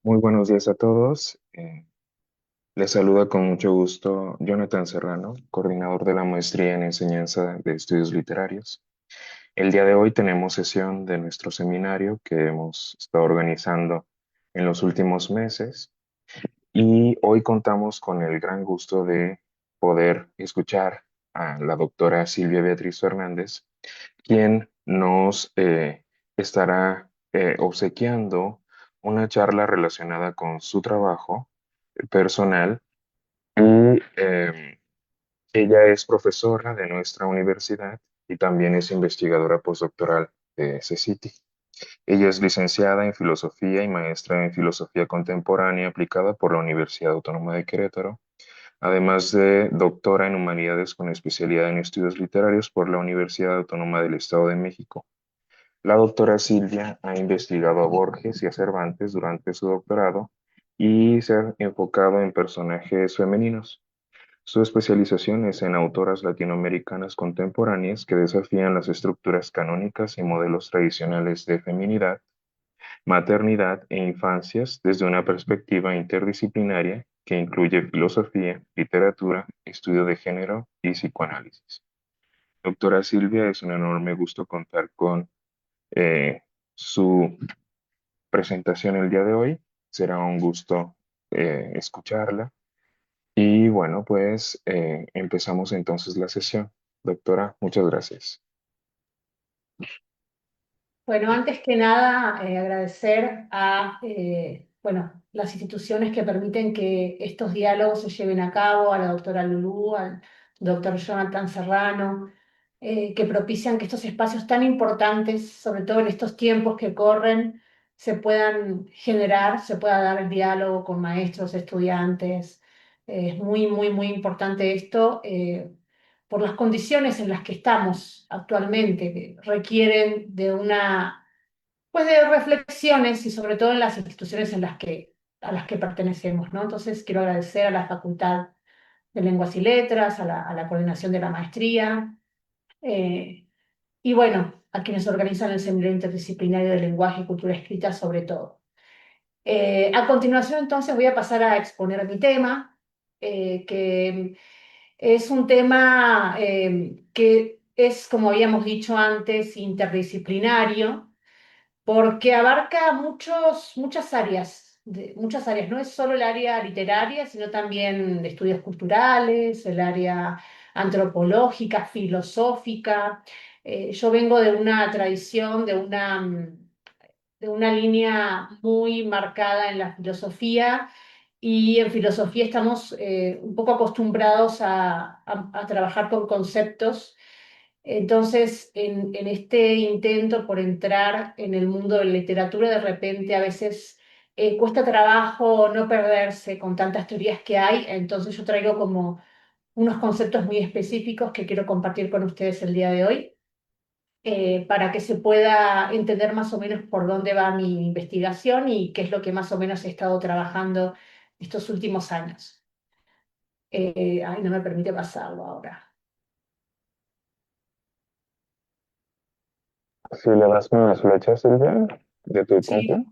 Muy buenos días a todos. Les saluda con mucho gusto Jonathan Serrano, coordinador de la maestría en enseñanza de estudios literarios. El día de hoy tenemos sesión de nuestro seminario que hemos estado organizando en los últimos meses y hoy contamos con el gran gusto de poder escuchar a la doctora Silvia Beatriz Fernández, quien nos estará obsequiando una charla relacionada con su trabajo personal y ella es profesora de nuestra universidad y también es investigadora postdoctoral de CECITI. Ella es licenciada en Filosofía y maestra en Filosofía Contemporánea aplicada por la Universidad Autónoma de Querétaro, además de doctora en Humanidades con especialidad en Estudios Literarios por la Universidad Autónoma del Estado de México. La doctora Silvia ha investigado a Borges y a Cervantes durante su doctorado y se ha enfocado en personajes femeninos. Su especialización es en autoras latinoamericanas contemporáneas que desafían las estructuras canónicas y modelos tradicionales de feminidad, maternidad e infancias desde una perspectiva interdisciplinaria que incluye filosofía, literatura, estudio de género y psicoanálisis. Doctora Silvia, es un enorme gusto contar con eh, su presentación el día de hoy. Será un gusto escucharla. Y bueno, pues empezamos entonces la sesión. Doctora, muchas gracias. Bueno, antes que nada, agradecer a las instituciones que permiten que estos diálogos se lleven a cabo, a la doctora Lulú, al doctor Jonathan Serrano, que propician que estos espacios tan importantes, sobre todo en estos tiempos que corren, se puedan generar, se pueda dar el diálogo con maestros, estudiantes. Es muy, muy, muy importante esto. Por las condiciones en las que estamos actualmente, que requieren de pues de reflexiones y sobre todo en las instituciones a las que pertenecemos, ¿no? Entonces quiero agradecer a la Facultad de Lenguas y Letras, a la coordinación de la maestría, eh, y bueno, a quienes organizan el Seminario Interdisciplinario de Lenguaje y Cultura Escrita sobre todo. A continuación, entonces, voy a pasar a exponer mi tema, que es un tema que es, como habíamos dicho antes, interdisciplinario, porque abarca muchas áreas. No es solo el área literaria, sino también de estudios culturales, el área antropológica, filosófica. Yo vengo de una tradición, de una línea muy marcada en la filosofía, y en filosofía estamos un poco acostumbrados a trabajar con conceptos. Entonces, en este intento por entrar en el mundo de la literatura, de repente a veces cuesta trabajo no perderse con tantas teorías que hay. Entonces yo traigo como unos conceptos muy específicos que quiero compartir con ustedes el día de hoy, para que se pueda entender más o menos por dónde va mi investigación y qué es lo que más o menos he estado trabajando estos últimos años. Ay, no me permite pasarlo ahora. Si le das unas flechas, Silvia, de tu compu, Sí,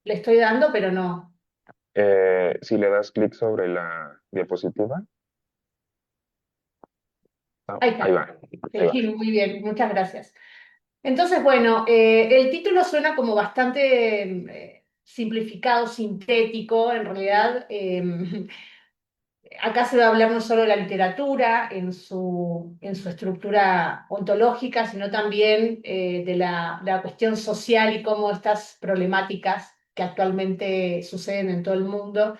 le estoy dando, pero no. si le das clic sobre la diapositiva, Ahí ahí está. va, ahí va. Sí, muy bien, muchas gracias. Entonces, bueno, el título suena como bastante simplificado, sintético. En realidad, acá se va a hablar no solo de la literatura en su estructura ontológica, sino también de la cuestión social y cómo estas problemáticas que actualmente suceden en todo el mundo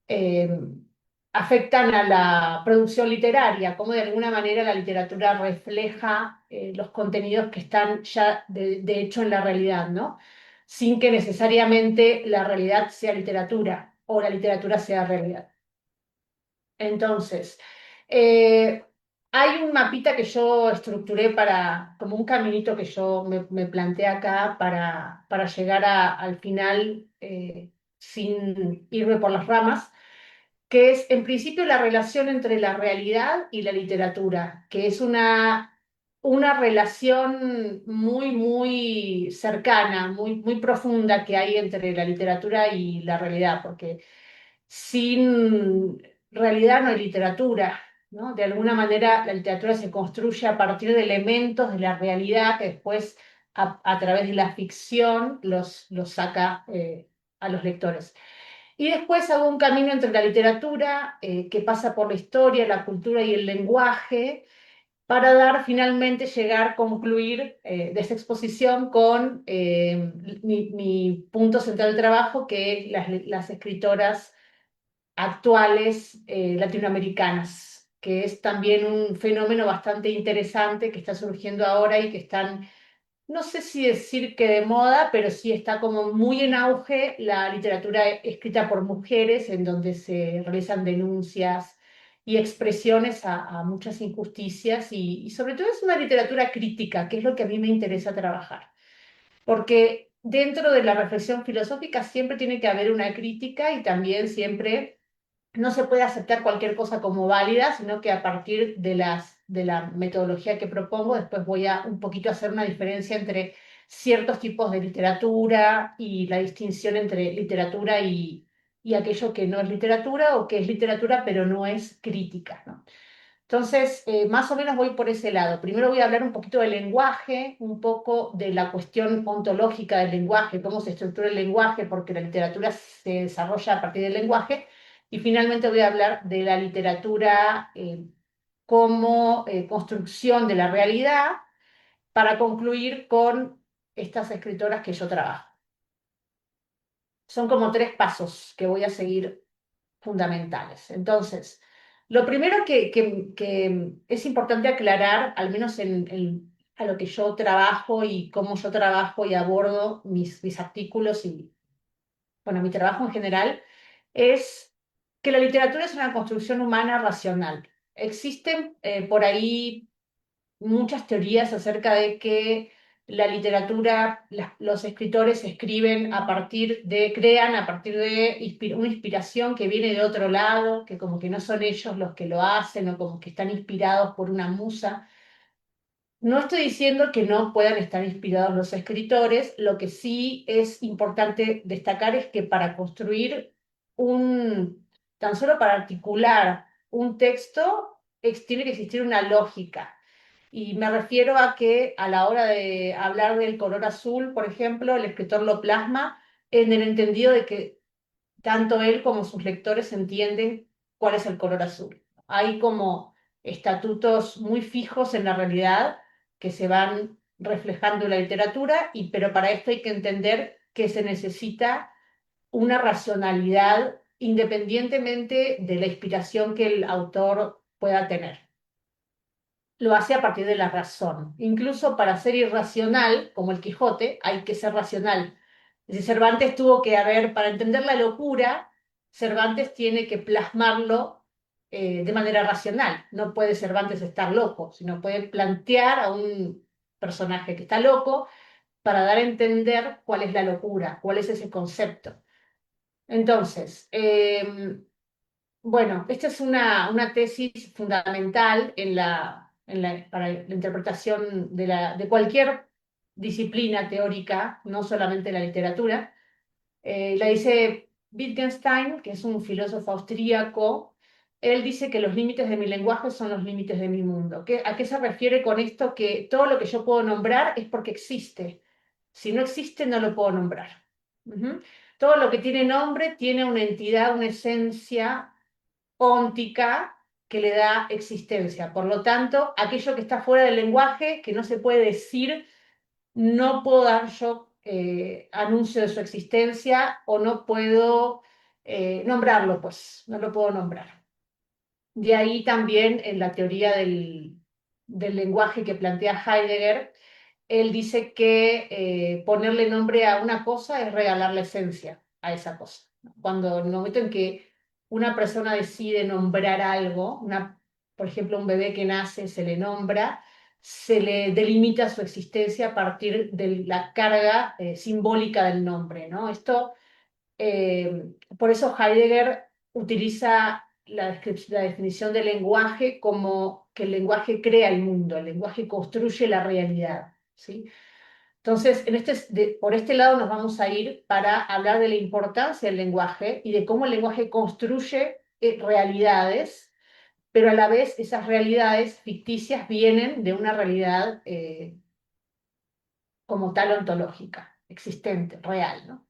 eh, afectan a la producción literaria, cómo de alguna manera la literatura refleja los contenidos que están ya de hecho en la realidad, ¿no? Sin que necesariamente la realidad sea literatura o la literatura sea realidad. Entonces, eh, hay un mapita que yo estructuré como un caminito que yo me planteé acá para llegar al final, sin irme por las ramas, que es en principio la relación entre la realidad y la literatura, que es una una relación muy, muy cercana, muy, muy profunda que hay entre la literatura y la realidad, porque sin realidad no hay literatura, ¿no? De alguna manera la literatura se construye a partir de elementos de la realidad que después a través de la ficción los saca a los lectores. Y después hago un camino entre la literatura, que pasa por la historia, la cultura y el lenguaje, para dar finalmente llegar, concluir de esta exposición con mi punto central de trabajo, que es las escritoras actuales latinoamericanas, que es también un fenómeno bastante interesante que está surgiendo ahora y que están, no sé si decir que de moda, pero sí está como muy en auge la literatura escrita por mujeres, en donde se realizan denuncias y expresiones a muchas injusticias y sobre todo es una literatura crítica, que es lo que a mí me interesa trabajar. Porque dentro de la reflexión filosófica siempre tiene que haber una crítica y también siempre no se puede aceptar cualquier cosa como válida, sino que a partir de la metodología que propongo, después voy a un poquito hacer una diferencia entre ciertos tipos de literatura y la distinción entre literatura y aquello que no es literatura o que es literatura pero no es crítica, ¿no? Entonces, más o menos voy por ese lado. Primero voy a hablar un poquito del lenguaje, un poco de la cuestión ontológica del lenguaje, cómo se estructura el lenguaje, porque la literatura se desarrolla a partir del lenguaje. Y finalmente voy a hablar de la literatura como construcción de la realidad, para concluir con estas escritoras que yo trabajo. Son como tres pasos que voy a seguir fundamentales. Entonces, lo primero que es importante aclarar, al menos a lo que yo trabajo y cómo yo trabajo y abordo mis artículos y, bueno, mi trabajo en general, es que la literatura es una construcción humana racional. Existen por ahí muchas teorías acerca de que la literatura, los escritores escriben a partir de, crean a partir de una inspiración que viene de otro lado, que como que no son ellos los que lo hacen o como que están inspirados por una musa. No estoy diciendo que no puedan estar inspirados los escritores, lo que sí es importante destacar es que para construir un, tan solo para articular un texto, tiene que existir una lógica. Y me refiero a que a la hora de hablar del color azul, por ejemplo, el escritor lo plasma en el entendido de que tanto él como sus lectores entienden cuál es el color azul. Hay como estatutos muy fijos en la realidad que se van reflejando en la literatura, pero para esto hay que entender que se necesita una racionalidad independientemente de la inspiración que el autor pueda tener. Lo hace a partir de la razón. Incluso para ser irracional, como el Quijote, hay que ser racional. Es decir, Cervantes tuvo que haber, para entender la locura, Cervantes tiene que plasmarlo de manera racional. No puede Cervantes estar loco, sino puede plantear a un personaje que está loco para dar a entender cuál es la locura, cuál es ese concepto. Entonces, bueno, esta es una tesis fundamental para la interpretación de cualquier disciplina teórica, no solamente la literatura. La dice Wittgenstein, que es un filósofo austríaco. Él dice que los límites de mi lenguaje son los límites de mi mundo. ¿A qué se refiere con esto? Que todo lo que yo puedo nombrar es porque existe. Si no existe, no lo puedo nombrar. Ujú. Todo lo que tiene nombre tiene una entidad, una esencia óntica que le da existencia. Por lo tanto, aquello que está fuera del lenguaje, que no se puede decir, no puedo dar yo anuncio de su existencia o no puedo nombrarlo, pues, no lo puedo nombrar. De ahí también en la teoría del lenguaje que plantea Heidegger, él dice que ponerle nombre a una cosa es regalar la esencia a esa cosa. Cuando en el momento en que una persona decide nombrar algo, por ejemplo, un bebé que nace se le nombra, se le delimita su existencia a partir de la carga simbólica del nombre, ¿no? Por eso Heidegger utiliza la definición del lenguaje como que el lenguaje crea el mundo, el lenguaje construye la realidad, ¿sí? Entonces, por este lado nos vamos a ir para hablar de la importancia del lenguaje y de cómo el lenguaje construye realidades, pero a la vez esas realidades ficticias vienen de una realidad como tal ontológica, existente, real, ¿no?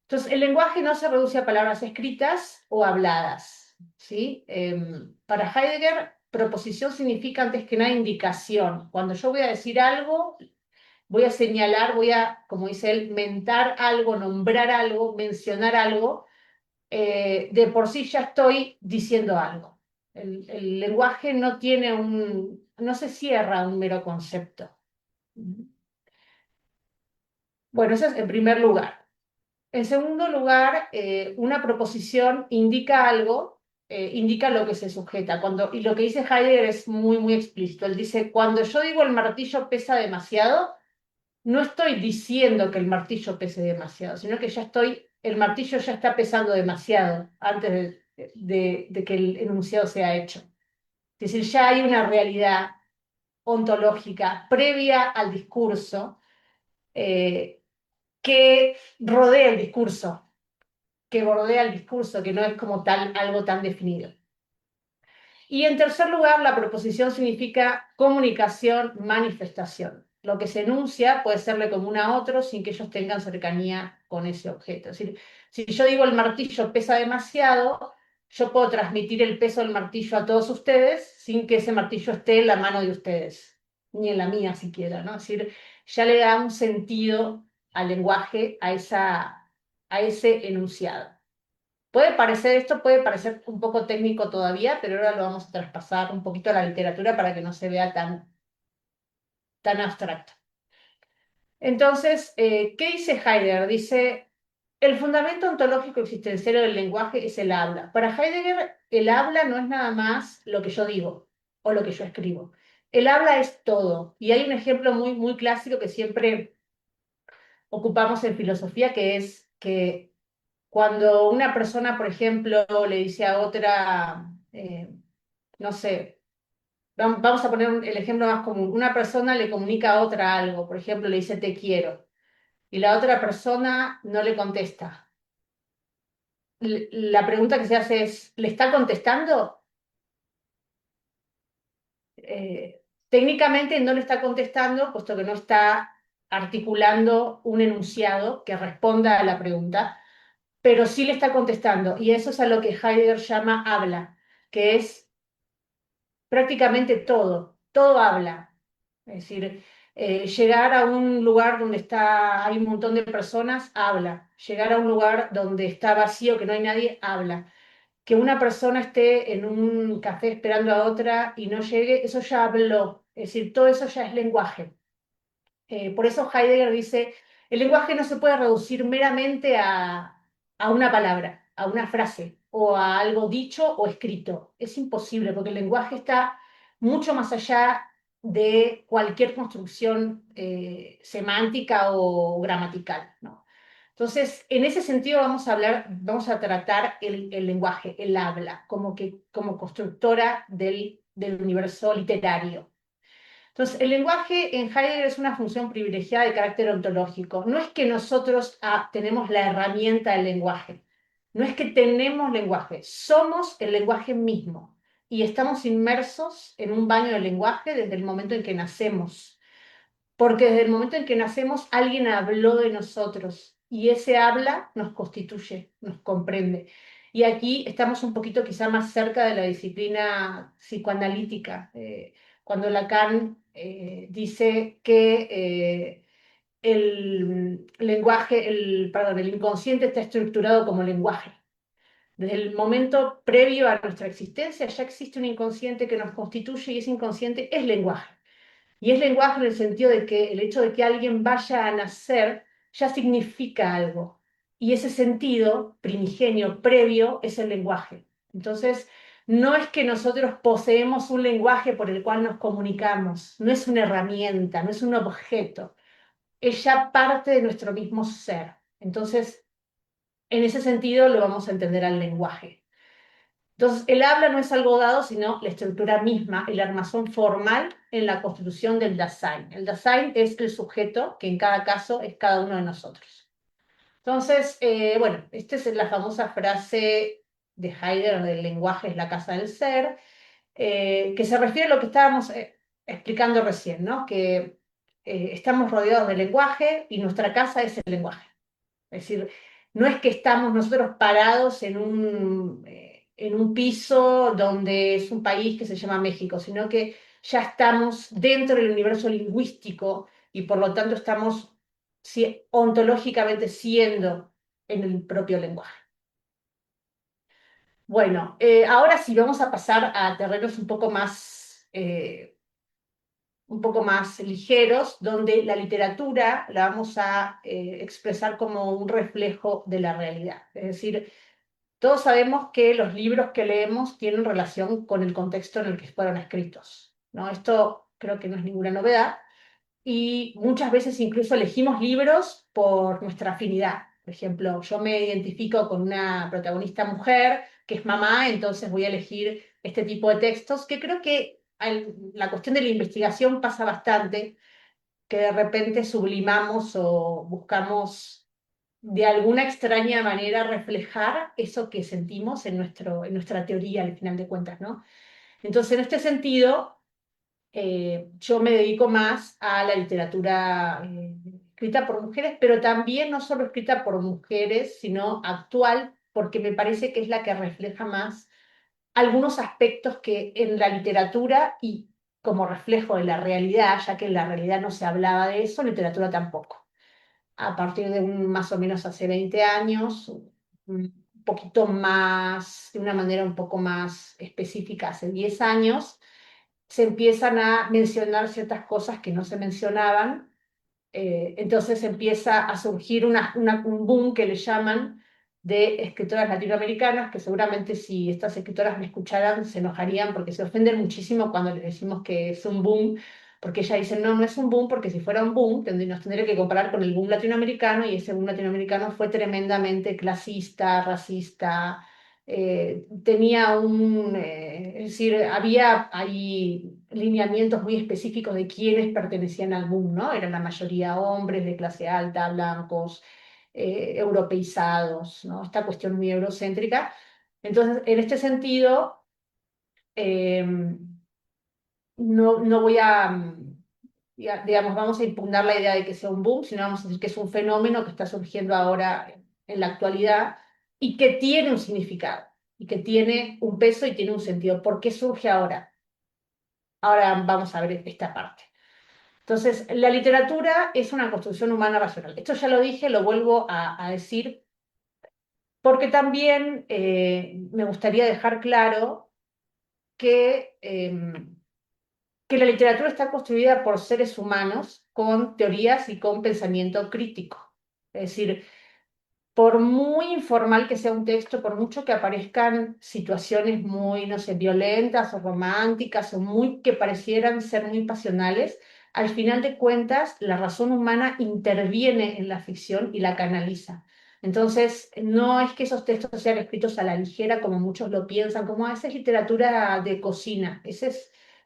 Entonces, el lenguaje no se reduce a palabras escritas o habladas, ¿sí? Para Heidegger, proposición significa antes que nada indicación. Cuando yo voy a decir algo, voy a señalar, voy a, como dice él, mentar algo, nombrar algo, mencionar algo, de por sí ya estoy diciendo algo. El lenguaje no tiene no se cierra a un mero concepto. Bueno, eso es en primer lugar. En segundo lugar, una proposición indica algo, indica lo que se sujeta. Y lo que dice Heidegger es muy, muy explícito. Él dice, cuando yo digo el martillo pesa demasiado, no estoy diciendo que el martillo pese demasiado, sino que el martillo ya está pesando demasiado antes de que el enunciado sea hecho. Es decir, ya hay una realidad ontológica previa al discurso eh, que rodea el discurso, que bordea el discurso, que no es como tal algo tan definido. Y en tercer lugar, la proposición significa comunicación, manifestación. Lo que se enuncia puede serle común a otros sin que ellos tengan cercanía con ese objeto. Es decir, si yo digo el martillo pesa demasiado, yo puedo transmitir el peso del martillo a todos ustedes sin que ese martillo esté en la mano de ustedes, ni en la mía siquiera, ¿no? Es decir, ya le da un sentido al lenguaje, a ese enunciado. Esto puede parecer un poco técnico todavía, pero ahora lo vamos a traspasar un poquito a la literatura para que no se vea tan abstracto. Entonces, ¿qué dice Heidegger? Dice, el fundamento ontológico existencial del lenguaje es el habla. Para Heidegger, el habla no es nada más lo que yo digo o lo que yo escribo. El habla es todo. Y hay un ejemplo muy, muy clásico que siempre ocupamos en filosofía, que es que cuando una persona, por ejemplo, le dice a otra, no sé, vamos a poner el ejemplo más común, una persona le comunica a otra algo, por ejemplo, le dice te quiero, y la otra persona no le contesta. La pregunta que se hace es, ¿le está contestando? Técnicamente no le está contestando, puesto que no está articulando un enunciado que responda a la pregunta, pero sí le está contestando, y eso es a lo que Heidegger llama habla, que es prácticamente todo habla. Es decir, llegar a un lugar donde hay un montón de personas, habla. Llegar a un lugar donde está vacío, que no hay nadie, habla. Que una persona esté en un café esperando a otra y no llegue, eso ya habló. Es decir, todo eso ya es lenguaje. Por eso Heidegger dice, el lenguaje no se puede reducir meramente a una palabra, a una frase o a algo dicho o escrito. Es imposible porque el lenguaje está mucho más allá de cualquier construcción semántica o gramatical, ¿no? Entonces, en ese sentido vamos a tratar el lenguaje, el habla, como constructora del universo literario. Entonces, el lenguaje en Heidegger es una función privilegiada de carácter ontológico. No es que nosotros tenemos la herramienta del lenguaje, no es que tenemos lenguaje, somos el lenguaje mismo y estamos inmersos en un baño del lenguaje desde el momento en que nacemos, porque desde el momento en que nacemos alguien habló de nosotros y ese habla nos constituye, nos comprende. Y aquí estamos un poquito quizá más cerca de la disciplina psicoanalítica, cuando Lacan dice que el lenguaje, perdón, el inconsciente está estructurado como lenguaje. Desde el momento previo a nuestra existencia ya existe un inconsciente que nos constituye y ese inconsciente es lenguaje. Y es lenguaje en el sentido de que el hecho de que alguien vaya a nacer ya significa algo. Y ese sentido primigenio, previo, es el lenguaje. Entonces, no es que nosotros poseemos un lenguaje por el cual nos comunicamos, no es una herramienta, no es un objeto, es ya parte de nuestro mismo ser. Entonces, en ese sentido lo vamos a entender al lenguaje. Entonces, el habla no es algo dado, sino la estructura misma, el armazón formal en la constitución del Dasein. El Dasein es el sujeto, que en cada caso es cada uno de nosotros. Entonces, bueno, esta es la famosa frase de Heidegger del lenguaje es la casa del ser, que se refiere a lo que estábamos explicando recién, ¿no? Que estamos rodeados de lenguaje y nuestra casa es el lenguaje. Es decir, no es que estamos nosotros parados en un piso donde es un país que se llama México, sino que ya estamos dentro del universo lingüístico y por lo tanto estamos ontológicamente siendo en el propio lenguaje. Bueno, ahora sí vamos a pasar a terrenos un poco más ligeros, donde la literatura la vamos a expresar como un reflejo de la realidad. Es decir, todos sabemos que los libros que leemos tienen relación con el contexto en el que fueron escritos, ¿no? Esto creo que no es ninguna novedad y muchas veces incluso elegimos libros por nuestra afinidad. Por ejemplo, yo me identifico con una protagonista mujer que es mamá, entonces voy a elegir este tipo de textos que creo que la cuestión de la investigación pasa bastante, que de repente sublimamos o buscamos de alguna extraña manera reflejar eso que sentimos en nuestra teoría al final de cuentas, ¿no? Entonces, en este sentido, yo me dedico más a la literatura escrita por mujeres, pero también no solo escrita por mujeres, sino actual, porque me parece que es la que refleja más algunos aspectos que en la literatura y como reflejo de la realidad, ya que en la realidad no se hablaba de eso, en literatura tampoco. A partir de más o menos hace 20 años, un poquito más, de una manera un poco más específica, hace 10 años, se empiezan a mencionar ciertas cosas que no se mencionaban, entonces empieza a surgir un boom que le llaman de escritoras latinoamericanas, que seguramente si estas escritoras me escucharan se enojarían porque se ofenden muchísimo cuando les decimos que es un boom, porque ellas dicen, no, no es un boom, porque si fuera un boom nos tendría que comparar con el boom latinoamericano y ese boom latinoamericano fue tremendamente clasista, racista, tenía es decir, había ahí lineamientos muy específicos de quiénes pertenecían al boom, ¿no? Eran la mayoría hombres de clase alta, blancos, europeizados, ¿no? Esta cuestión muy eurocéntrica. Entonces, en este sentido, eh, no voy digamos, vamos a impugnar la idea de que sea un boom, sino vamos a decir que es un fenómeno que está surgiendo ahora en la actualidad y que tiene un significado y que tiene un peso y tiene un sentido. ¿Por qué surge ahora? Ahora vamos a ver esta parte. Entonces, la literatura es una construcción humana racional. Esto ya lo dije, lo vuelvo a decir, porque también me gustaría dejar claro que la literatura está construida por seres humanos con teorías y con pensamiento crítico. Es decir, por muy informal que sea un texto, por mucho que aparezcan situaciones muy, no sé, violentas o románticas o muy que parecieran ser muy pasionales, al final de cuentas la razón humana interviene en la ficción y la canaliza. Entonces, no es que esos textos sean escritos a la ligera como muchos lo piensan, como esa es literatura de cocina,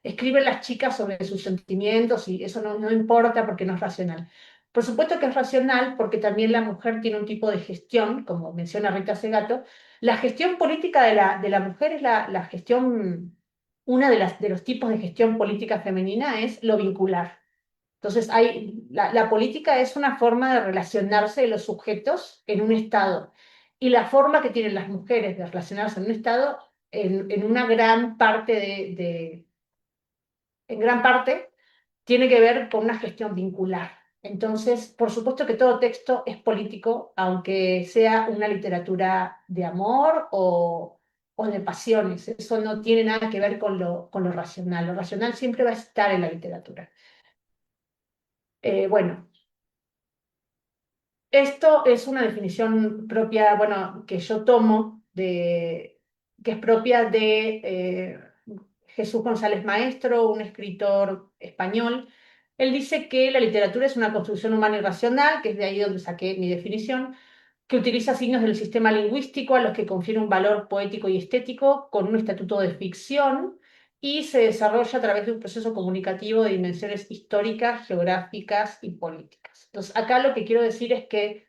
escriben las chicas sobre sus sentimientos y eso no importa porque no es racional. Por supuesto que es racional porque también la mujer tiene un tipo de gestión, como menciona Rita Segato. La gestión política de la mujer es la gestión, una de los tipos de gestión política femenina es lo vincular. Entonces, la política es una forma de relacionarse de los sujetos en un Estado. Y la forma que tienen las mujeres de relacionarse en un Estado, en una gran parte en gran parte, tiene que ver con una gestión vincular. Entonces, por supuesto que todo texto es político, aunque sea una literatura de amor o de pasiones. Eso no tiene nada que ver con lo racional. Lo racional siempre va a estar en la literatura. Bueno, esto es una definición propia, bueno, que yo tomo que es propia de Jesús González Maestro, un escritor español. Él dice que la literatura es una construcción humana y racional, que es de ahí donde saqué mi definición, que utiliza signos del sistema lingüístico a los que confiere un valor poético y estético con un estatuto de ficción y se desarrolla a través de un proceso comunicativo de dimensiones históricas, geográficas y políticas. Entonces, acá lo que quiero decir es que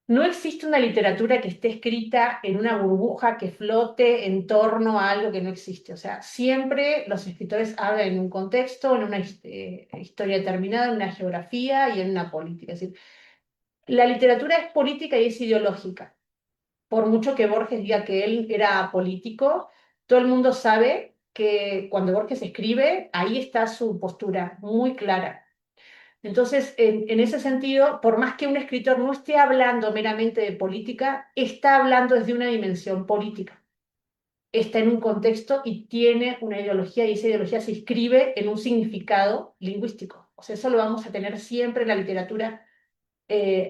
no existe una literatura que esté escrita en una burbuja que flote en torno a algo que no existe. O sea, siempre los escritores hablan en un contexto, en una historia determinada, en una geografía y en una política. Es decir, la literatura es política y es ideológica. Por mucho que Borges diga que él era político, todo el mundo sabe que cuando Borges escribe, ahí está su postura muy clara. Entonces, en ese sentido, por más que un escritor no esté hablando meramente de política, está hablando desde una dimensión política. Está en un contexto y tiene una ideología y esa ideología se inscribe en un significado lingüístico. O sea, eso lo vamos a tener siempre en la literatura,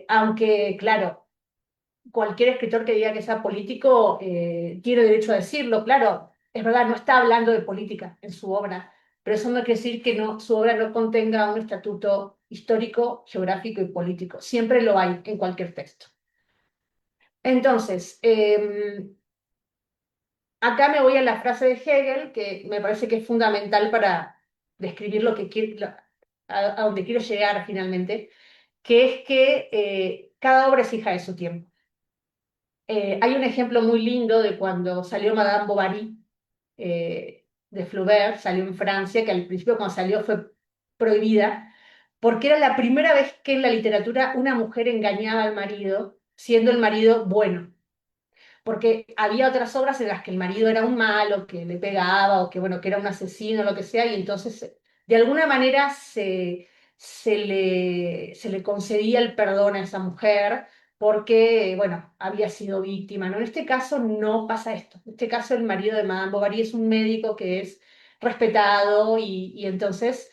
aunque, claro, cualquier escritor que diga que sea político tiene derecho a decirlo, claro, es verdad, no está hablando de política en su obra, pero eso no quiere decir que no, su obra no contenga un estatuto histórico, geográfico y político. Siempre lo hay en cualquier texto. Entonces, acá me voy a la frase de Hegel, que me parece que es fundamental para describir lo que quiero, a donde quiero llegar finalmente, que es que cada obra es hija de su tiempo. Hay un ejemplo muy lindo de cuando salió Madame Bovary de Flaubert, salió en Francia, que al principio cuando salió fue prohibida, porque era la primera vez que en la literatura una mujer engañaba al marido, siendo el marido bueno porque había otras obras en las que el marido era un malo, que le pegaba o que, bueno, que era un asesino, lo que sea, y entonces de alguna manera se le concedía el perdón a esa mujer porque, bueno, había sido víctima, ¿no? En este caso no pasa esto. En este caso el marido de Madame Bovary es un médico que es respetado y entonces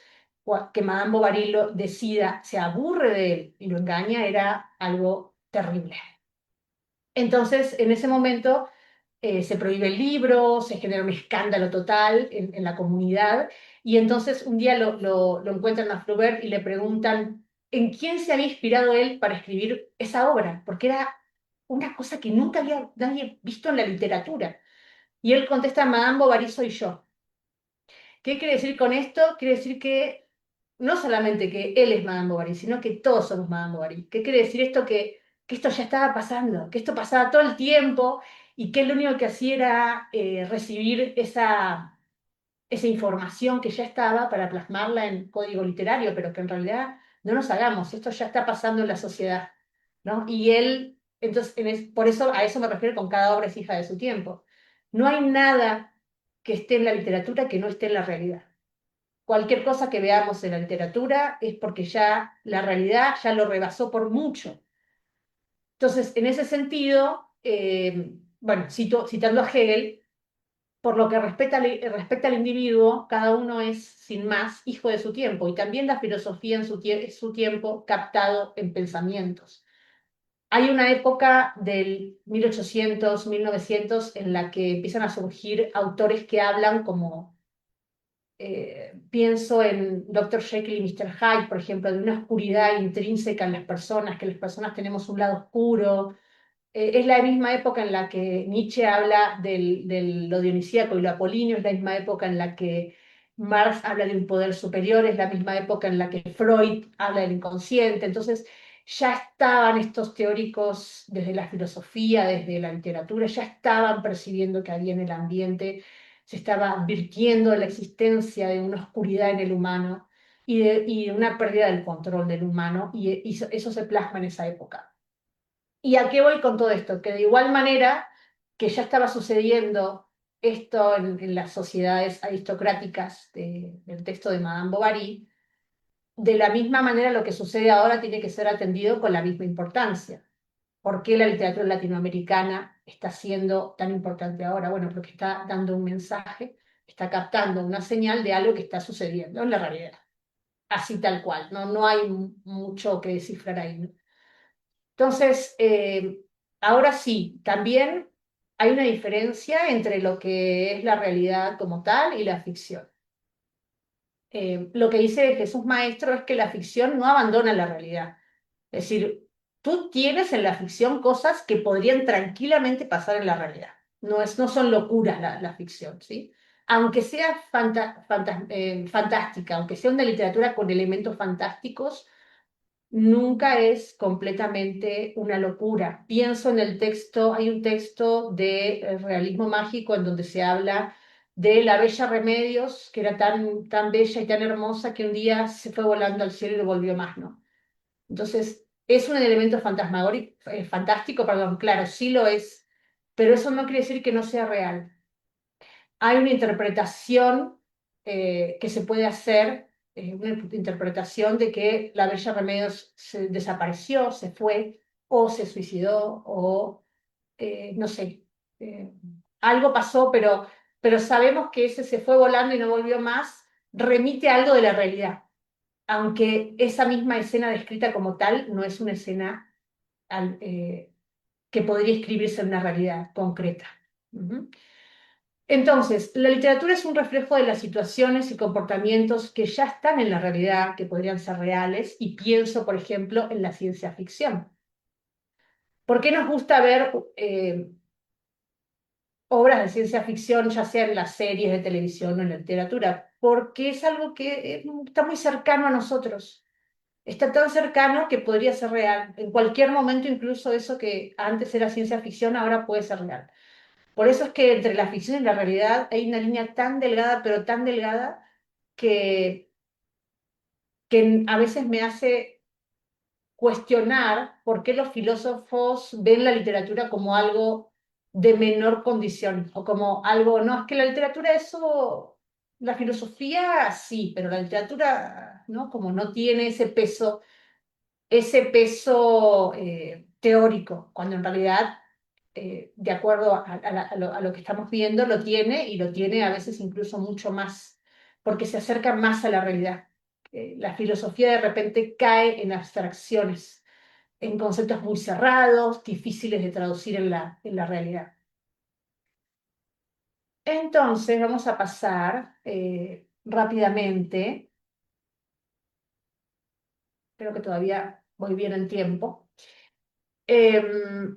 que Madame Bovary lo decida, se aburre de él y lo engaña era algo terrible. Entonces, en ese momento se prohíbe el libro, se genera un escándalo total en la comunidad, y entonces un día lo encuentran a Flaubert y le preguntan en quién se había inspirado él para escribir esa obra, porque era una cosa que nunca había nadie visto en la literatura. Y él contesta, Madame Bovary soy yo. ¿Qué quiere decir con esto? Quiere decir que no solamente que él es Madame Bovary, sino que todos somos Madame Bovary. ¿Qué quiere decir esto? Que esto ya estaba pasando, que esto pasaba todo el tiempo y que lo único que hacía era recibir esa información que ya estaba para plasmarla en código literario, pero que en realidad no nos hagamos, esto ya está pasando en la sociedad, ¿no? Y él, entonces, por eso a eso me refiero con cada obra es hija de su tiempo. No hay nada que esté en la literatura que no esté en la realidad. Cualquier cosa que veamos en la literatura es porque ya la realidad ya lo rebasó por mucho. Entonces, en ese sentido, bueno, citando a Hegel, por lo que respecta al individuo, cada uno es, sin más, hijo de su tiempo, y también la filosofía en su tiempo captado en pensamientos. Hay una época del 1800, 1900 en la que empiezan a surgir autores que hablan como, pienso en Dr. Jekyll y Mr. Hyde, por ejemplo, de una oscuridad intrínseca en las personas, que las personas tenemos un lado oscuro, es la misma época en la que Nietzsche habla de lo dionisíaco y lo apolíneo, es la misma época en la que Marx habla de un poder superior, es la misma época en la que Freud habla del inconsciente. Entonces, ya estaban estos teóricos desde la filosofía, desde la literatura, ya estaban percibiendo que había en el ambiente, se estaba advirtiendo de la existencia de una oscuridad en el humano y de una pérdida del control del humano, y eso se plasma en esa época. ¿Y a qué voy con todo esto? Que de igual manera que ya estaba sucediendo esto en las sociedades aristocráticas del texto de Madame Bovary, de la misma manera lo que sucede ahora tiene que ser atendido con la misma importancia. ¿Por qué la literatura latinoamericana está siendo tan importante ahora? Bueno, porque está dando un mensaje, está captando una señal de algo que está sucediendo en la realidad. Así tal cual, no hay mucho que descifrar ahí, ¿no? Entonces, ahora sí, también hay una diferencia entre lo que es la realidad como tal y la ficción. Lo que dice Jesús Maestro es que la ficción no abandona la realidad. Es decir, tú tienes en la ficción cosas que podrían tranquilamente pasar en la realidad. No son locuras la ficción, ¿sí? Aunque sea fantástica, aunque sea una literatura con elementos fantásticos, nunca es completamente una locura. Pienso en el texto, hay un texto de realismo mágico en donde se habla de la bella Remedios, que era tan bella y tan hermosa que un día se fue volando al cielo y no volvió más, ¿no? Entonces, es un elemento fantasmagórico, fantástico, perdón, claro, sí lo es, pero eso no quiere decir que no sea real. Hay una interpretación que se puede hacer, una interpretación de que la Bella Remedios desapareció, se fue, o se suicidó, o no sé, eh, algo pasó, pero sabemos que ese se fue volando y no volvió más, remite a algo de la realidad, aunque esa misma escena descrita como tal no es una escena que podría escribirse en una realidad concreta. Ujú. Entonces, la literatura es un reflejo de las situaciones y comportamientos que ya están en la realidad, que podrían ser reales, y pienso, por ejemplo, en la ciencia ficción. ¿Por qué nos gusta ver obras de ciencia ficción, ya sea en las series de televisión o en la literatura? Porque es algo que está muy cercano a nosotros. Está tan cercano que podría ser real. En cualquier momento, incluso eso que antes era ciencia ficción, ahora puede ser real. Por eso es que entre la ficción y la realidad hay una línea tan delgada, pero tan delgada, que, que a veces me hace cuestionar por qué los filósofos ven la literatura como algo de menor condición, o como algo, no, es que la literatura eso, la filosofía sí, pero la literatura, ¿no? Como no tiene ese peso teórico, cuando en realidad, de acuerdo a lo que estamos viendo, lo tiene, y lo tiene a veces incluso mucho más, porque se acerca más a la realidad. La filosofía de repente cae en abstracciones, en conceptos muy cerrados, difíciles de traducir en la realidad. Entonces, vamos a pasar rápidamente, creo que todavía voy bien en tiempo,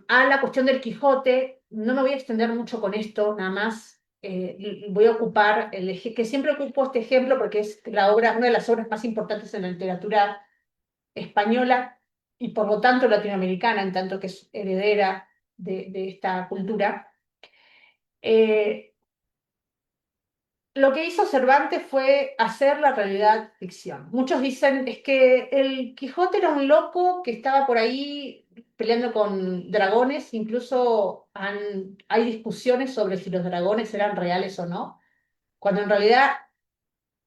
a la cuestión del Quijote. No me voy a extender mucho con esto, nada más voy a ocupar que siempre ocupo este ejemplo porque es una de las obras más importantes en la literatura española y por lo tanto latinoamericana, en tanto que es heredera de esta cultura. Eh, lo que hizo Cervantes fue hacer la realidad ficción. Muchos dicen es que el Quijote era un loco que estaba por ahí peleando con dragones, incluso hay discusiones sobre si los dragones eran reales o no, cuando en realidad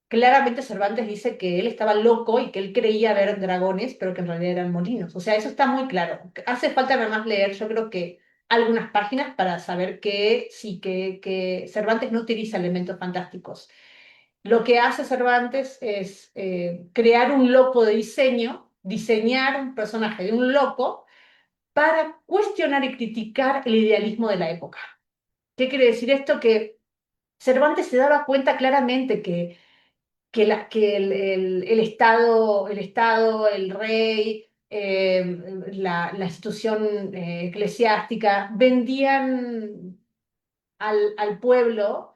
claramente Cervantes dice que él estaba loco y que él creía ver dragones, pero que en realidad eran molinos. O sea, eso está muy claro. Hace falta nada más leer, yo creo que algunas páginas para saber que sí, que Cervantes no utiliza elementos fantásticos. Lo que hace Cervantes es crear un loco de diseño, diseñar un personaje de un loco para cuestionar y criticar el idealismo de la época. ¿Qué quiere decir esto? Que Cervantes se daba cuenta claramente que el Estado, el rey, la institución eclesiástica vendían al pueblo,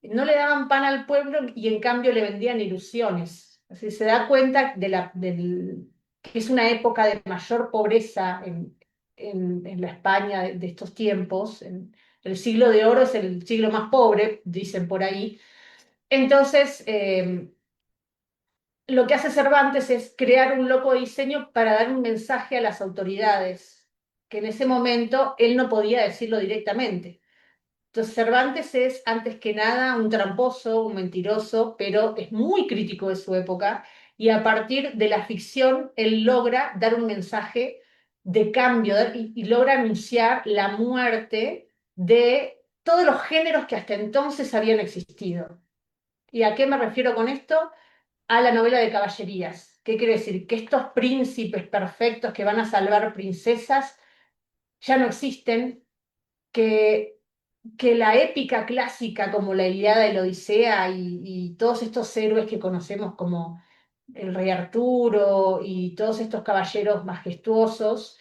no le daban pan al pueblo y en cambio le vendían ilusiones. Así se da cuenta que es una época de mayor pobreza en la España de estos tiempos. El siglo de oro es el siglo más pobre, dicen por ahí. Entonces, lo que hace Cervantes es crear un loco diseño para dar un mensaje a las autoridades, que en ese momento él no podía decirlo directamente. Entonces Cervantes es, antes que nada, un tramposo, un mentiroso, pero es muy crítico de su época, y a partir de la ficción él logra dar un mensaje de cambio, y logra anunciar la muerte de todos los géneros que hasta entonces habían existido. ¿Y a qué me refiero con esto? A la novela de caballerías. ¿Qué quiere decir? Que estos príncipes perfectos que van a salvar princesas ya no existen, que, que la épica clásica como la Ilíada y la Odisea y todos estos héroes que conocemos como el rey Arturo y todos estos caballeros majestuosos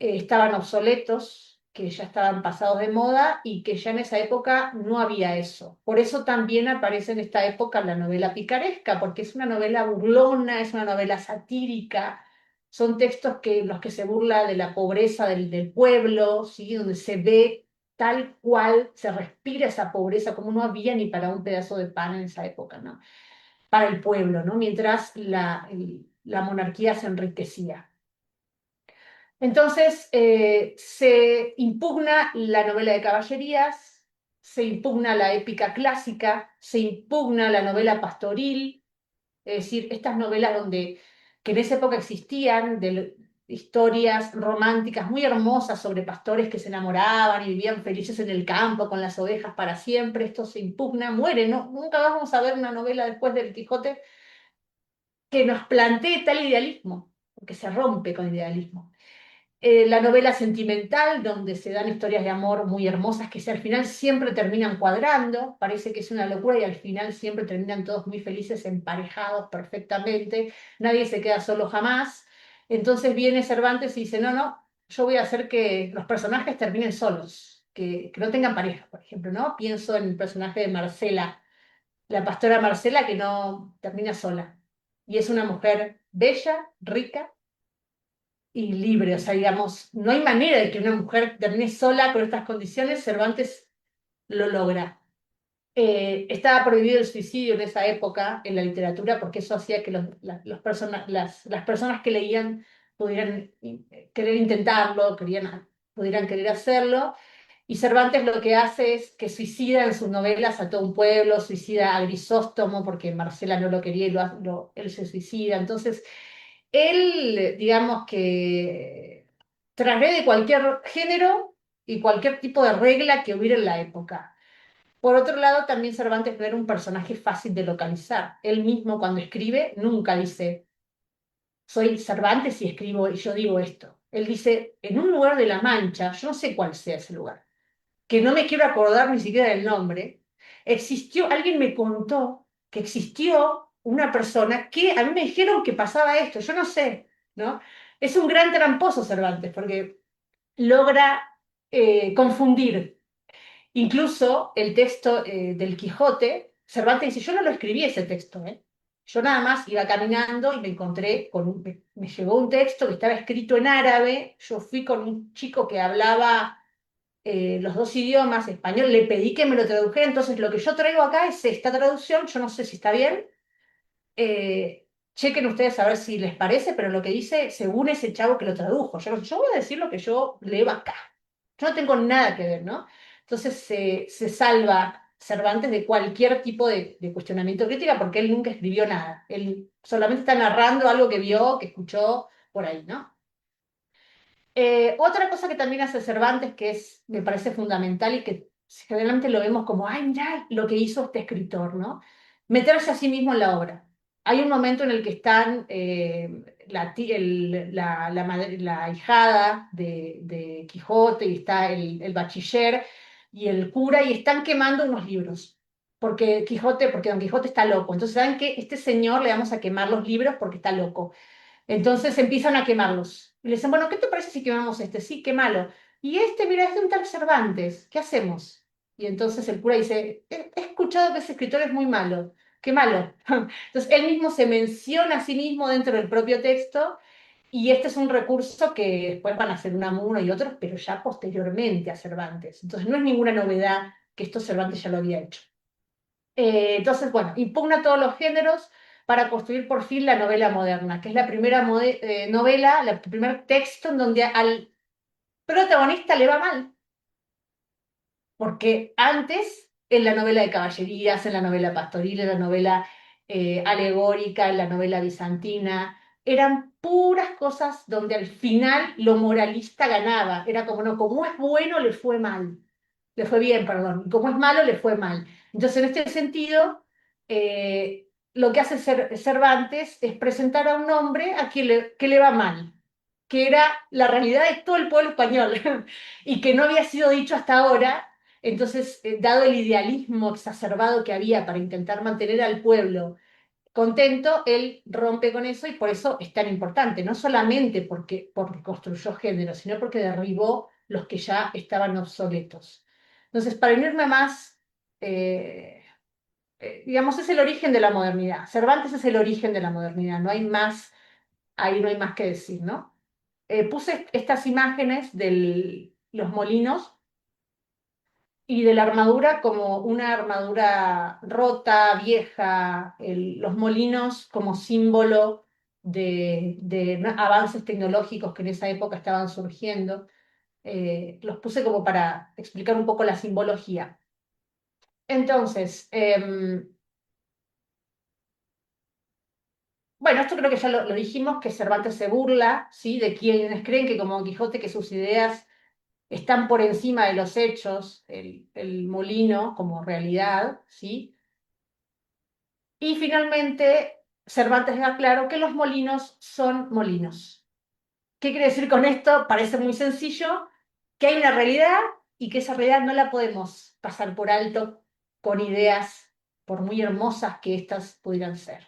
estaban obsoletos, que ya estaban pasados de moda y que ya en esa época no había eso. Por eso también aparece en esta época la novela picaresca, porque es una novela burlona, es una novela satírica, son textos que los que se burla de la pobreza del pueblo, ¿sí? Donde se ve tal cual, se respira esa pobreza como no había ni para un pedazo de pan en esa época, ¿no? Para el pueblo, ¿no? Mientras la monarquía se enriquecía. Entonces, se impugna la novela de caballerías, se impugna la épica clásica, se impugna la novela pastoril, es decir, estas novelas que en esa época existían, historias románticas muy hermosas sobre pastores que se enamoraban y vivían felices en el campo con las ovejas para siempre, esto se impugna, muere, ¿no? Nunca vamos a ver una novela después del Quijote que nos plantee tal idealismo, porque se rompe con idealismo. La novela sentimental, donde se dan historias de amor muy hermosas que al final siempre terminan cuadrando, parece que es una locura y al final siempre terminan todos muy felices, emparejados perfectamente, nadie se queda solo jamás. Entonces viene Cervantes y dice, no, no, yo voy a hacer que los personajes terminen solos, que no tengan pareja, por ejemplo, ¿no? Pienso en el personaje de Marcela, la pastora Marcela que no termina sola. Y es una mujer bella, rica y libre. O sea, digamos, no hay manera de que una mujer termine sola con estas condiciones. Cervantes lo logra. Estaba prohibido el suicidio en esa época en la literatura porque eso hacía que las personas que leían pudieran querer intentarlo, pudieran querer hacerlo. Y Cervantes lo que hace es que suicida en sus novelas a todo un pueblo, suicida a Grisóstomo porque Marcela no lo quería y él se suicida. Entonces, él, digamos que transgrede cualquier género y cualquier tipo de regla que hubiera en la época. Por otro lado, también Cervantes no era un personaje fácil de localizar. Él mismo cuando escribe nunca dice, soy Cervantes y escribo y yo digo esto. Él dice, en un lugar de La Mancha, yo no sé cuál sea ese lugar, que no me quiero acordar ni siquiera del nombre, alguien me contó que existió una persona que a mí me dijeron que pasaba esto, yo no sé, ¿no? Es un gran tramposo Cervantes, porque logra confundir. Incluso el texto del Quijote, Cervantes dice, yo no lo escribí ese texto, ¿eh? Yo nada más iba caminando y me encontré me llegó un texto que estaba escrito en árabe, yo fui con un chico que hablaba los dos idiomas, español, le pedí que me lo tradujera, entonces lo que yo traigo acá es esta traducción, yo no sé si está bien, chequen ustedes a ver si les parece, pero lo que dice, según ese chavo que lo tradujo, yo voy a decir lo que yo leo acá, yo no tengo nada que ver, ¿no? Entonces se salva Cervantes de cualquier tipo de cuestionamiento crítica porque él nunca escribió nada, él solamente está narrando algo que vio, que escuchó por ahí, ¿no? Otra cosa que también hace Cervantes, me parece fundamental y que generalmente lo vemos como, ay, mira lo que hizo este escritor, ¿no? Meterse a sí mismo en la obra. Hay un momento en el que están la ahijada de Quijote y está el bachiller y el cura y están quemando unos libros. Porque Don Quijote está loco. Entonces, ¿saben qué? Este señor le vamos a quemar los libros porque está loco. Entonces empiezan a quemarlos. Y le dicen, bueno, ¿qué te parece si quemamos este? Sí, quémalo. Y este, mira, es de un tal Cervantes. ¿Qué hacemos? Y entonces el cura dice, he escuchado que ese escritor es muy malo. Qué malo. Entonces él mismo se menciona a sí mismo dentro del propio texto y este es un recurso que después van a hacer uno y otros, pero ya posteriormente a Cervantes. Entonces no es ninguna novedad que esto Cervantes ya lo había hecho. Entonces, bueno, impugna todos los géneros para construir por fin la novela moderna, que es la primera novela, el primer texto en donde al protagonista le va mal, porque antes, en la novela de caballerías, en la novela pastoril, en la novela alegórica, en la novela bizantina, eran puras cosas donde al final lo moralista ganaba. Era como, no, como es bueno, le fue mal. Le fue bien, perdón. Y como es malo, le fue mal. Entonces, en este sentido, lo que hace Cervantes es presentar a un hombre a quien que le va mal, que era la realidad de todo el pueblo español y que no había sido dicho hasta ahora. Entonces, dado el idealismo exacerbado que había para intentar mantener al pueblo contento, él rompe con eso y por eso es tan importante, no solamente porque construyó género, sino porque derribó los que ya estaban obsoletos. Entonces, para unirme más, eh, digamos, es el origen de la modernidad. Cervantes es el origen de la modernidad, no hay más, ahí no hay más que decir, ¿no? Puse estas imágenes de los molinos y de la armadura como una armadura rota, vieja, los molinos como símbolo de avances tecnológicos que en esa época estaban surgiendo. Los puse como para explicar un poco la simbología. Entonces, bueno, esto creo que ya lo dijimos, que Cervantes se burla, ¿sí? De quienes creen que como Don Quijote, que sus ideas están por encima de los hechos, el molino como realidad, ¿sí? Y finalmente, Cervantes deja claro que los molinos son molinos. ¿Qué quiere decir con esto? Parece muy sencillo, que hay una realidad y que esa realidad no la podemos pasar por alto con ideas, por muy hermosas que éstas pudieran ser.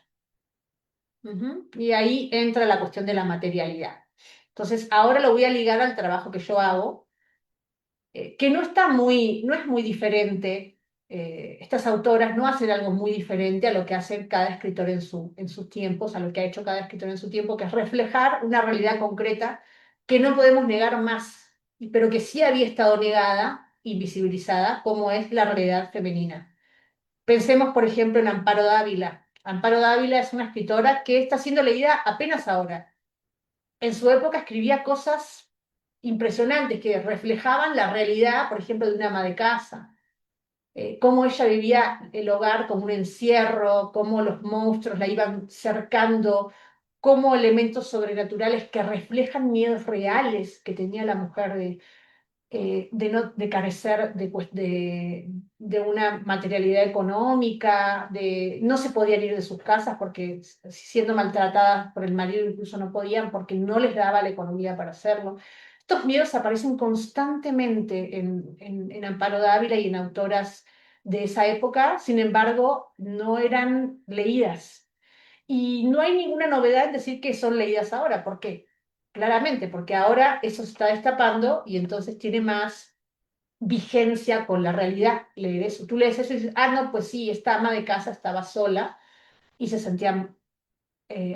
Y ahí entra la cuestión de la materialidad. Entonces, ahora lo voy a ligar al trabajo que yo hago, que no es muy diferente, estas autoras no hacen algo muy diferente a lo que hace cada escritor en sus tiempos, a lo que ha hecho cada escritor en su tiempo, que es reflejar una realidad concreta que no podemos negar más, pero que sí había estado negada, invisibilizada, como es la realidad femenina. Pensemos, por ejemplo, en Amparo Dávila. Amparo Dávila es una escritora que está siendo leída apenas ahora. En su época escribía cosas impresionantes que reflejaban la realidad, por ejemplo, de una ama de casa, cómo ella vivía el hogar como un encierro, cómo los monstruos la iban cercando, cómo elementos sobrenaturales que reflejan miedos reales que tenía la mujer de carecer de una materialidad económica, de no se podían ir de sus casas porque siendo maltratadas por el marido incluso no podían porque no les daba la economía para hacerlo. Estos miedos aparecen constantemente en Amparo Dávila y en autoras de esa época, sin embargo, no eran leídas. Y no hay ninguna novedad en decir que son leídas ahora. ¿Por qué? Claramente, porque ahora eso se está destapando y entonces tiene más vigencia con la realidad leer eso. Tú lees eso y dices, ah, no, pues sí, esta ama de casa estaba sola y se sentía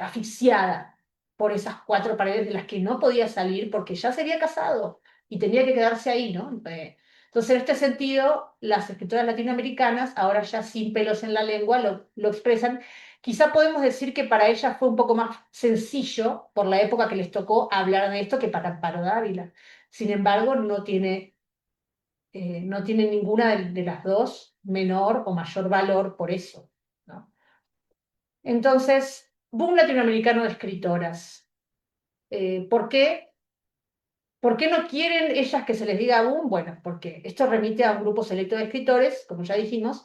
asfixiada por esas cuatro paredes de las que no podía salir porque ya se había casado y tenía que quedarse ahí, ¿no? Entonces, en este sentido, las escritoras latinoamericanas, ahora ya sin pelos en la lengua, lo expresan. Quizá podemos decir que para ellas fue un poco más sencillo, por la época que les tocó, hablar de esto que para Amparo Dávila. Sin embargo, no tiene ninguna de las dos menor o mayor valor por eso, ¿no? Entonces, boom latinoamericano de escritoras. ¿Por qué? ¿Por qué no quieren ellas que se les diga boom? Bueno, porque esto remite a un grupo selecto de escritores, como ya dijimos,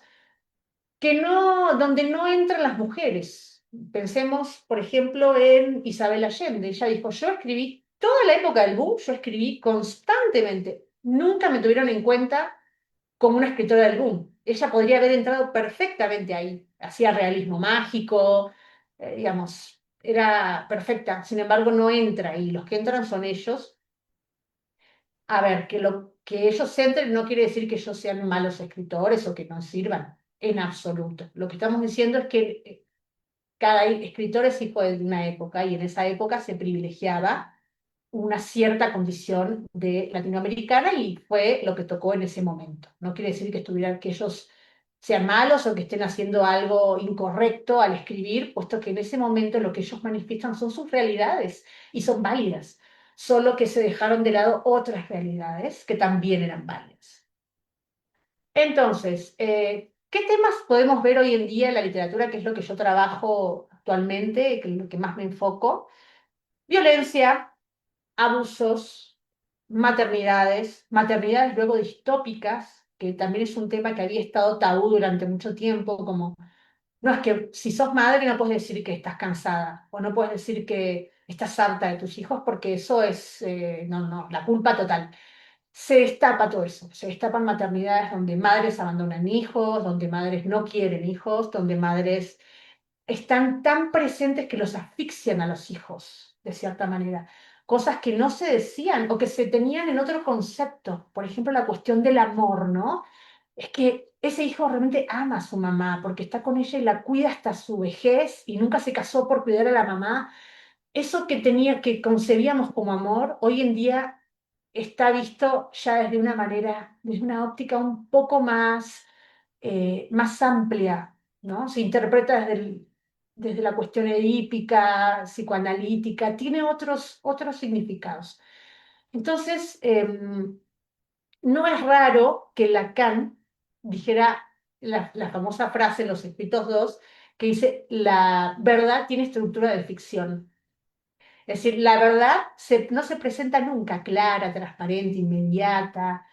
donde no entran las mujeres. Pensemos, por ejemplo, en Isabel Allende. Ella dijo, yo escribí toda la época del boom, yo escribí constantemente. Nunca me tuvieron en cuenta como una escritora del boom. Ella podría haber entrado perfectamente ahí. Hacía realismo mágico, digamos, era perfecta. Sin embargo, no entra ahí. Los que entran son ellos. A ver, que ellos entren no quiere decir que ellos sean malos escritores o que no sirvan, en absoluto. Lo que estamos diciendo es que cada escritor es hijo de una época y en esa época se privilegiaba una cierta condición de latinoamericana y fue lo que tocó en ese momento. No quiere decir que que ellos sean malos o que estén haciendo algo incorrecto al escribir, puesto que en ese momento lo que ellos manifiestan son sus realidades y son válidas, solo que se dejaron de lado otras realidades que también eran válidas. Entonces, ¿qué temas podemos ver hoy en día en la literatura, que es lo que yo trabajo actualmente, que es lo que más me enfoco? Violencia, abusos, maternidades luego distópicas, que también es un tema que había estado tabú durante mucho tiempo, como, no es que si sos madre no puedes decir que estás cansada, o no puedes decir que estás harta de tus hijos, porque eso es, no, no, la culpa total. Se destapa todo eso, se destapan maternidades donde madres abandonan hijos, donde madres no quieren hijos, donde madres están tan presentes que los asfixian a los hijos, de cierta manera. Cosas que no se decían o que se tenían en otro concepto. Por ejemplo, la cuestión del amor, ¿no? Es que ese hijo realmente ama a su mamá porque está con ella y la cuida hasta su vejez y nunca se casó por cuidar a la mamá. Eso que tenía, que concebíamos como amor, hoy en día está visto ya desde una manera, desde una óptica un poco más, más amplia, ¿no? Se interpreta desde la cuestión edípica, psicoanalítica, tiene otros significados. Entonces, no es raro que Lacan dijera la famosa frase en los escritos dos, que dice, la verdad tiene estructura de ficción. Es decir, la verdad no se presenta nunca clara, transparente, inmediata,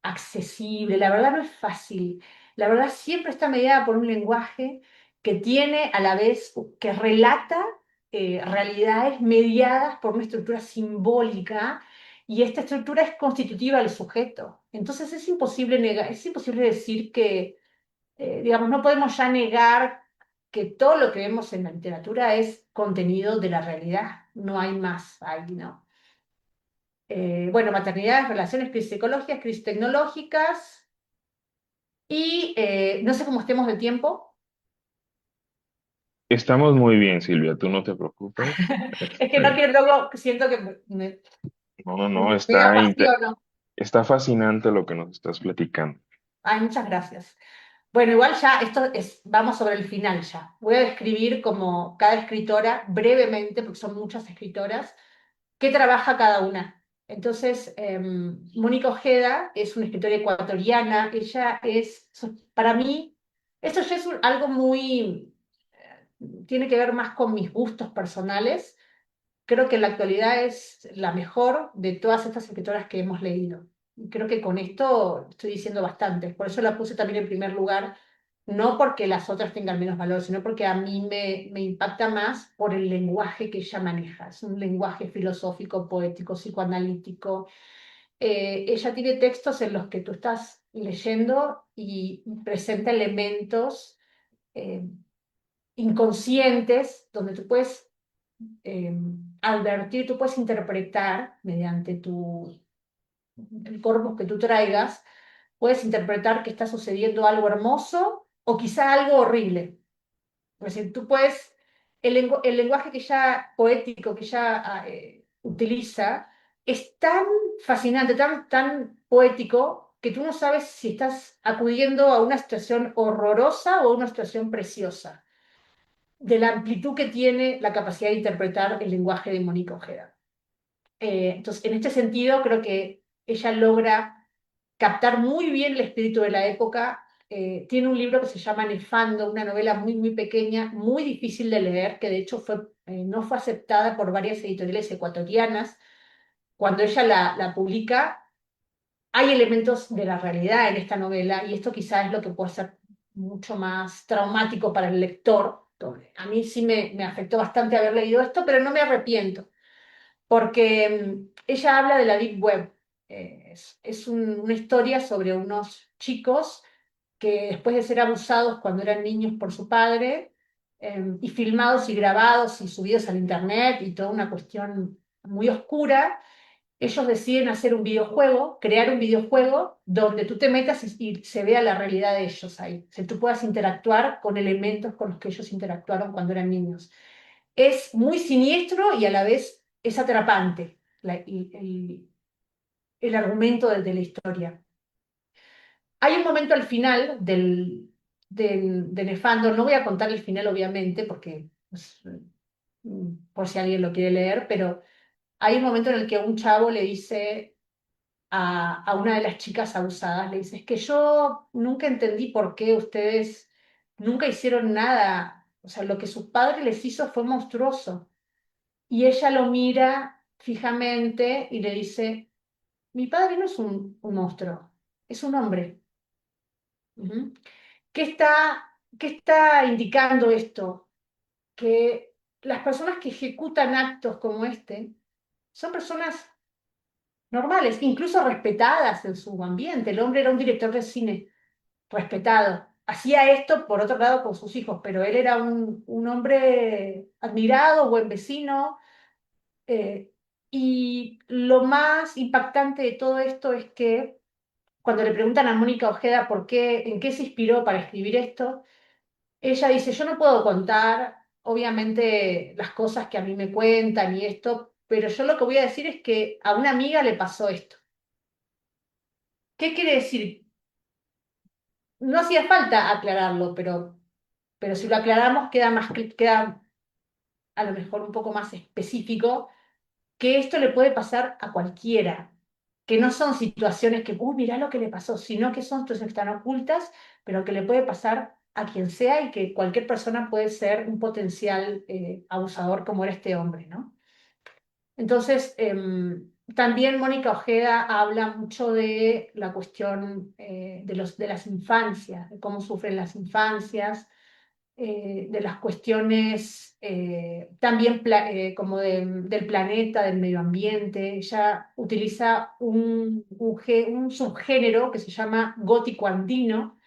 accesible. La verdad no es fácil. La verdad siempre está mediada por un lenguaje que tiene a la vez, que relata realidades mediadas por una estructura simbólica y esta estructura es constitutiva del sujeto. Entonces es imposible negar, es imposible decir que digamos, no podemos ya negar que todo lo que vemos en la literatura es contenido de la realidad, no hay más ahí, ¿no? Bueno, maternidades, relaciones, crisis psicológicas, crisis tecnológicas y no sé cómo estemos de tiempo. Estamos muy bien, Silvia, tú no te preocupes. Es que no quiero luego, siento que No, no, no, me apasiono. está fascinante lo que nos estás platicando. Ay, muchas gracias. Bueno, igual ya esto es, vamos sobre el final ya. Voy a describir como cada escritora brevemente, porque son muchas escritoras, qué trabaja cada una. Entonces, Mónica Ojeda es una escritora ecuatoriana, ella es, para mí, esto ya es algo muy, tiene que ver más con mis gustos personales. Creo que en la actualidad es la mejor de todas estas escritoras que hemos leído. Y creo que con esto estoy diciendo bastante. Por eso la puse también en primer lugar, no porque las otras tengan menos valor, sino porque a mí me impacta más por el lenguaje que ella maneja. Es un lenguaje filosófico, poético, psicoanalítico. Ella tiene textos en los que tú estás leyendo y presenta elementos eh, inconscientes donde tú puedes eh, advertir, tú puedes interpretar mediante el corpus que tú traigas, puedes interpretar que está sucediendo algo hermoso o quizá algo horrible. Es decir, tú puedes, el lenguaje que ya poético que ya utiliza es tan fascinante, tan poético, que tú no sabes si estás acudiendo a una situación horrorosa o a una situación preciosa, de la amplitud que tiene la capacidad de interpretar el lenguaje de Mónica Ojeda. Entonces, en este sentido, creo que ella logra captar muy bien el espíritu de la época. Tiene un libro que se llama Nefando, una novela muy, muy pequeña, muy difícil de leer, que de hecho no fue aceptada por varias editoriales ecuatorianas. Cuando ella la publica, hay elementos de la realidad en esta novela y esto quizás es lo que puede ser mucho más traumático para el lector. A mí sí me afectó bastante haber leído esto, pero no me arrepiento porque ella habla de la Deep Web. Es una historia sobre unos chicos que después de ser abusados cuando eran niños por su padre, y filmados y grabados y subidos al internet y toda una cuestión muy oscura, ellos deciden hacer un videojuego, crear un videojuego donde tú te metas y se vea la realidad de ellos ahí. O sea, tú puedas interactuar con elementos con los que ellos interactuaron cuando eran niños. Es muy siniestro y a la vez es atrapante el argumento de la historia. Hay un momento al final de Nefando, no voy a contar el final obviamente, porque pues, por si alguien lo quiere leer, pero hay un momento en el que un chavo le dice a una de las chicas abusadas, le dice, es que yo nunca entendí por qué ustedes nunca hicieron nada, o sea, lo que su padre les hizo fue monstruoso. Y ella lo mira fijamente y le dice, mi padre no es un monstruo, es un hombre. Ujú. ¿Qué qué está indicando esto? Que las personas que ejecutan actos como este son personas normales, incluso respetadas en su ambiente. El hombre era un director de cine respetado. hacía esto, por otro lado, con sus hijos, pero él era un hombre admirado, buen vecino, eh, y lo más impactante de todo esto es que cuando le preguntan a Mónica Ojeda por qué, en qué se inspiró para escribir esto, ella dice, yo no puedo contar, obviamente, las cosas que a mí me cuentan y esto, pero yo lo que voy a decir es que a una amiga le pasó esto. ¿Qué quiere decir? No hacía falta aclararlo, pero si lo aclaramos queda más, queda a lo mejor un poco más específico, que esto le puede pasar a cualquiera, que no son situaciones que, mirá lo que le pasó, sino que son situaciones que están ocultas, pero que le puede pasar a quien sea y que cualquier persona puede ser un potencial abusador como era este hombre, ¿no? Entonces, también Mónica Ojeda habla mucho de la cuestión de las infancias, de cómo sufren las infancias, de las cuestiones también como del planeta, del medio ambiente. Ella utiliza un subgénero que se llama gótico andino,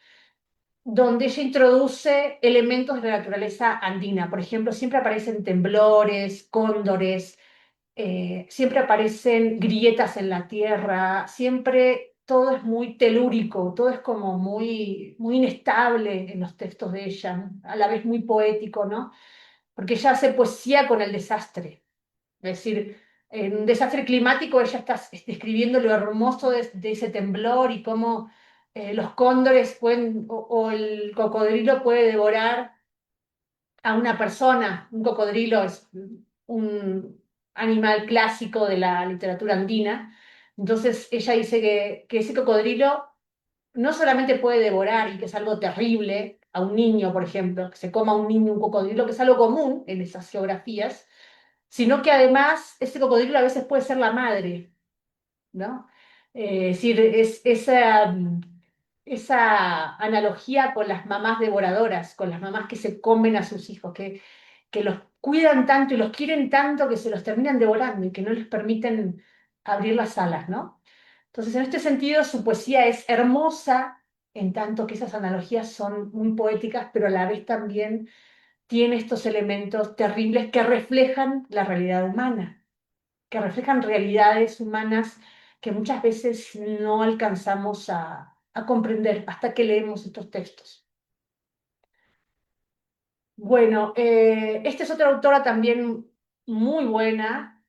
donde ella introduce elementos de la naturaleza andina. Por ejemplo, siempre aparecen temblores, cóndores, siempre aparecen grietas en la tierra, siempre todo es muy telúrico, todo es como muy, muy inestable en los textos de ella, a la vez muy poético, ¿no? Porque ella hace poesía con el desastre. Es decir, en un desastre climático ella está describiendo lo hermoso de ese temblor y cómo los cóndores pueden, o el cocodrilo puede devorar a una persona. Un cocodrilo es un animal clásico de la literatura andina. Entonces ella dice que ese cocodrilo no solamente puede devorar, y que es algo terrible, a un niño, por ejemplo, que se coma a un niño un cocodrilo, que es algo común en esas geografías, sino que además ese cocodrilo a veces puede ser la madre, ¿no? Es decir, esa analogía con las mamás devoradoras, con las mamás que se comen a sus hijos, que los cuidan tanto y los quieren tanto que se los terminan devorando y que no les permiten abrir las alas, ¿no? Entonces, en este sentido, su poesía es hermosa, en tanto que esas analogías son muy poéticas, pero a la vez también tiene estos elementos terribles que reflejan la realidad humana, que reflejan realidades humanas que muchas veces no alcanzamos a comprender hasta que leemos estos textos. Bueno, esta es otra autora también muy buena,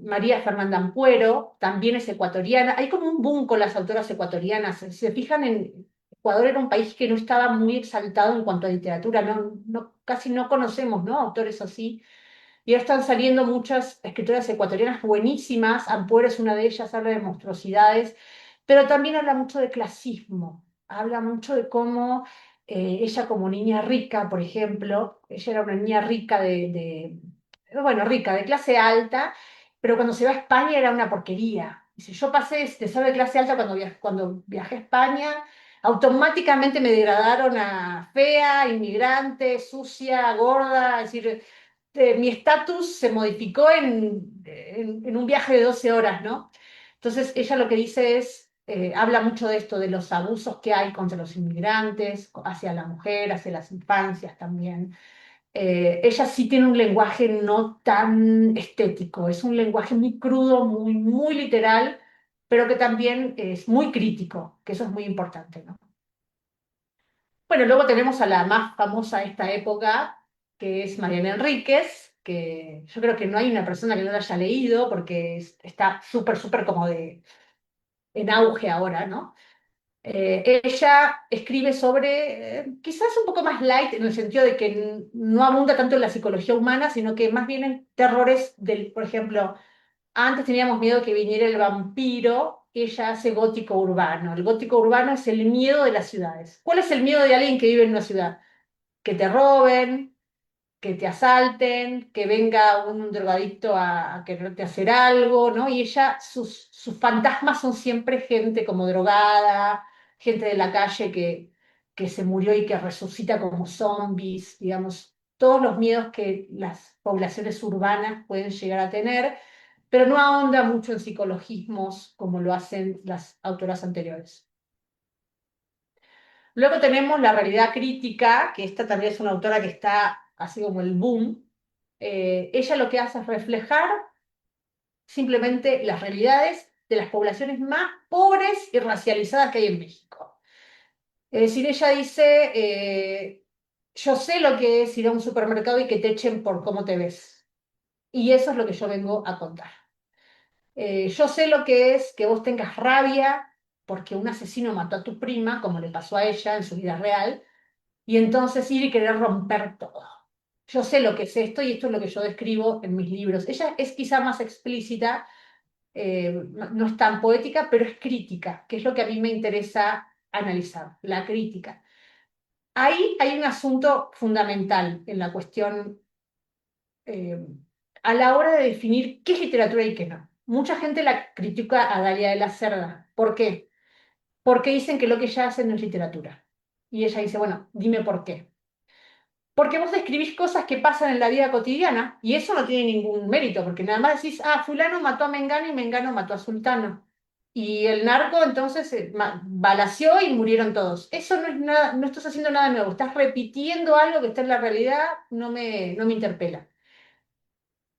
María Fernanda Ampuero, también es ecuatoriana. Hay como un boom con las autoras ecuatorianas. Si se fijan, en Ecuador era un país que no estaba muy exaltado en cuanto a literatura, casi no conocemos, ¿no? Autores así. Y ahora están saliendo muchas escritoras ecuatorianas buenísimas. Ampuero es una de ellas, habla de monstruosidades, pero también habla mucho de clasismo. Habla mucho de cómo ella como niña rica, por ejemplo, ella era una niña rica bueno, rica, de clase alta, pero cuando se va a España era una porquería. Dice, yo pasé de ser de clase alta cuando viajé a España, automáticamente me degradaron a fea, inmigrante, sucia, gorda, es decir, mi estatus se modificó en un viaje de 12 horas, ¿no? Entonces ella lo que dice es, habla mucho de esto, de los abusos que hay contra los inmigrantes, hacia la mujer, hacia las infancias también. Ella sí tiene un lenguaje no tan estético, es un lenguaje muy crudo, muy, muy literal, pero que también es muy crítico, que eso es muy importante, ¿no? Bueno, luego tenemos a la más famosa de esta época, que es Mariana Enríquez, que yo creo que no hay una persona que no la haya leído porque está súper, súper como en auge ahora, ¿no? Ella escribe sobre, quizás un poco más light, en el sentido de que no abunda tanto en la psicología humana, sino que más bien en terrores del, por ejemplo, antes teníamos miedo que viniera el vampiro, ella hace gótico urbano. El gótico urbano es el miedo de las ciudades. ¿Cuál es el miedo de alguien que vive en una ciudad? Que te roben, que te asalten, que venga un drogadicto a quererte hacer algo, ¿no? Y ella, sus fantasmas son siempre gente como drogada, gente de la calle que se murió y que resucita como zombies, digamos, todos los miedos que las poblaciones urbanas pueden llegar a tener, pero no ahonda mucho en psicologismos como lo hacen las autoras anteriores. Luego tenemos la realidad crítica, que esta también es una autora que está así como el boom. Ella lo que hace es reflejar simplemente las realidades de las poblaciones más pobres y racializadas que hay en México. Es decir, ella dice, yo sé lo que es ir a un supermercado y que te echen por cómo te ves. Y eso es lo que yo vengo a contar. Yo sé lo que es que vos tengas rabia porque un asesino mató a tu prima, como le pasó a ella en su vida real, y entonces ir y querer romper todo. Yo sé lo que es esto y esto es lo que yo describo en mis libros. Ella es quizá más explícita, no es tan poética, pero es crítica, que es lo que a mí me interesa analizar, la crítica. Ahí hay un asunto fundamental en la cuestión eh, a la hora de definir qué es literatura y qué no. Mucha gente la critica a Dalia de la Cerda. ¿Por qué? Porque dicen que lo que ella hace no es literatura. Y ella dice, bueno, dime por qué. Porque vos describís cosas que pasan en la vida cotidiana y eso no tiene ningún mérito, porque nada más decís, ah, fulano mató a Mengano y Mengano mató a Sultano. Y el narco entonces balaceó y murieron todos. Eso no es nada, no estás haciendo nada nuevo, estás repitiendo algo que está en la realidad, no me interpela.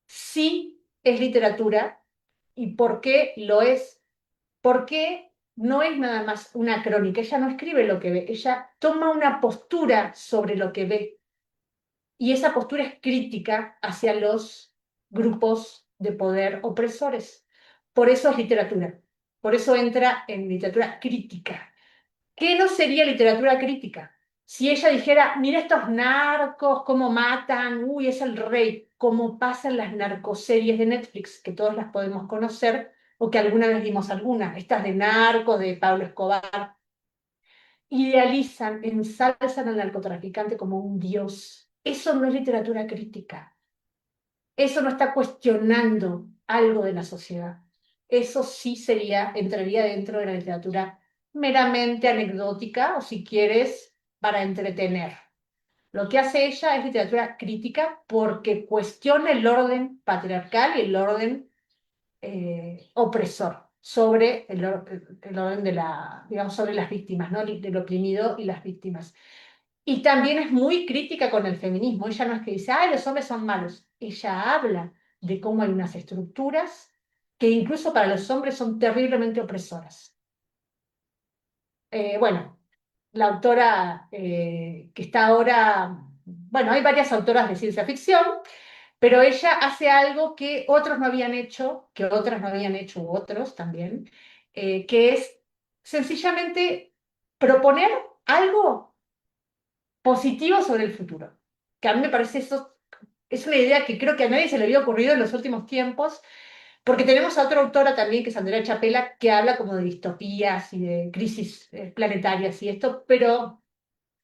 Sí es literatura y por qué lo es. Porque no es nada más una crónica, ella no escribe lo que ve, ella toma una postura sobre lo que ve y esa postura es crítica hacia los grupos de poder opresores. Por eso es literatura, por eso entra en literatura crítica. ¿Qué no sería literatura crítica? Si ella dijera, mira estos narcos, cómo matan, uy, es el rey, como pasa en las narcoseries de Netflix, que todos las podemos conocer, o que alguna vez vimos alguna, estas de narcos, de Pablo Escobar, idealizan, ensalzan al narcotraficante como un dios. Eso no es literatura crítica. Eso no está cuestionando algo de la sociedad. Eso sí entraría dentro de la literatura meramente anecdótica o si quieres, para entretener. Lo que hace ella es literatura crítica porque cuestiona el orden patriarcal y el orden opresor sobre el orden de digamos, sobre las víctimas, ¿no? Del oprimido y las víctimas. Y también es muy crítica con el feminismo. Ella no es que dice, ay, los hombres son malos. Ella habla de cómo hay unas estructuras que incluso para los hombres son terriblemente opresoras. Bueno, la autora que está ahora, bueno, hay varias autoras de ciencia ficción, pero ella hace algo que otros no habían hecho, que otras no habían hecho, u otros también, que es sencillamente proponer algo positivo sobre el futuro. Que a mí me parece eso, es una idea que creo que a nadie se le había ocurrido en los últimos tiempos, porque tenemos a otra autora también, que es Andrea Chapela, que habla como de distopías y de crisis planetarias y esto, pero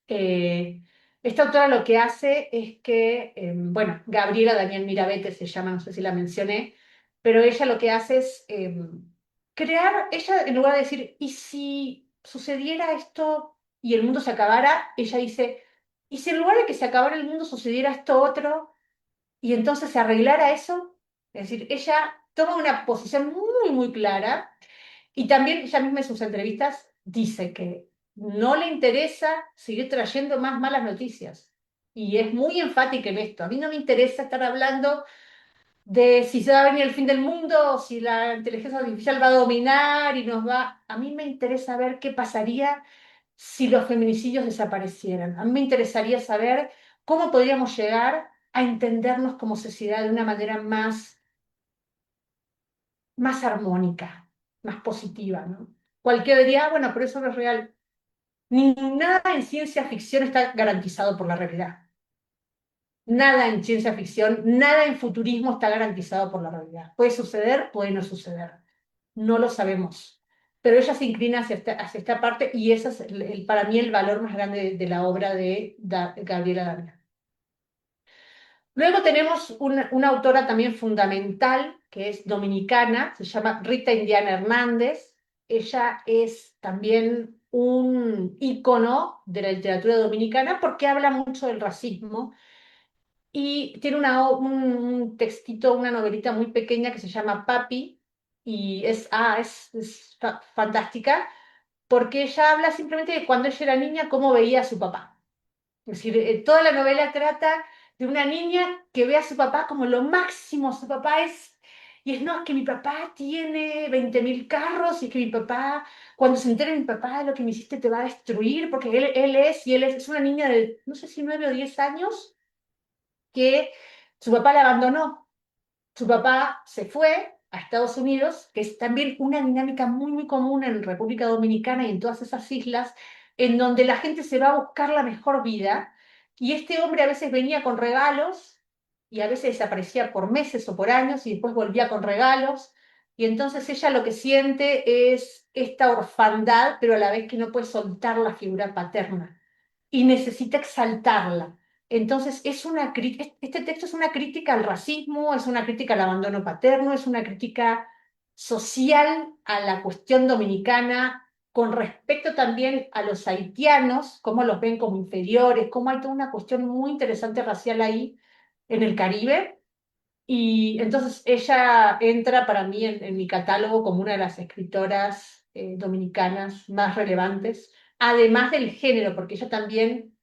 eh, esta autora lo que hace es que, bueno, Gabriela Daniel Mirabete se llama, no sé si la mencioné, pero ella lo que hace es crear, ella en lugar de decir, ¿y si sucediera esto y el mundo se acabara? Ella dice, ¿y si en lugar de que se acabara el mundo sucediera esto otro y entonces se arreglara eso? Es decir, ella toma una posición muy, muy clara y también ella misma en sus entrevistas dice que no le interesa seguir trayendo más malas noticias. Y es muy enfática en esto. A mí no me interesa estar hablando de si se va a venir el fin del mundo, o si la inteligencia artificial va a dominar y nos va... A mí me interesa ver qué pasaría si los feminicidios desaparecieran. A mí me interesaría saber cómo podríamos llegar a entendernos como sociedad de una manera más armónica, más positiva, ¿no? Cualquiera diría, "Ah, bueno, pero eso no es real". Nada en ciencia ficción está garantizado por la realidad. Nada en ciencia ficción, nada en futurismo está garantizado por la realidad. Puede suceder, puede no suceder. No lo sabemos. Pero ella se inclina hacia esta parte y ese es para mí el valor más grande de la obra de Gabriela Dávila. Luego tenemos una autora también fundamental, que es dominicana, se llama Rita Indiana Hernández. Ella es también un ícono de la literatura dominicana porque habla mucho del racismo y tiene un textito, una novelita muy pequeña que se llama Papi y es fantástica porque ella habla simplemente de cuando ella era niña, cómo veía a su papá. Es decir, toda la novela trata de una niña que ve a su papá como lo máximo. Su papá es, y es, no, es que mi papá tiene 20.000 carros y es que mi papá, cuando se entere mi papá de lo que me hiciste te va a destruir, porque es una niña de, no sé si 9 o 10 años, que su papá la abandonó. Su papá se fue a Estados Unidos, que es también una dinámica muy, muy común en República Dominicana y en todas esas islas, en donde la gente se va a buscar la mejor vida. Y este hombre a veces venía con regalos y a veces desaparecía por meses o por años y después volvía con regalos. Y entonces ella lo que siente es esta orfandad, pero a la vez que no puede soltar la figura paterna y necesita exaltarla. Entonces, este texto es una crítica al racismo, es una crítica al abandono paterno, es una crítica social a la cuestión dominicana, con respecto también a los haitianos, cómo los ven como inferiores, cómo hay toda una cuestión muy interesante racial ahí en el Caribe. Y entonces ella entra para mí en mi catálogo como una de las escritoras dominicanas más relevantes, además del género, porque ella también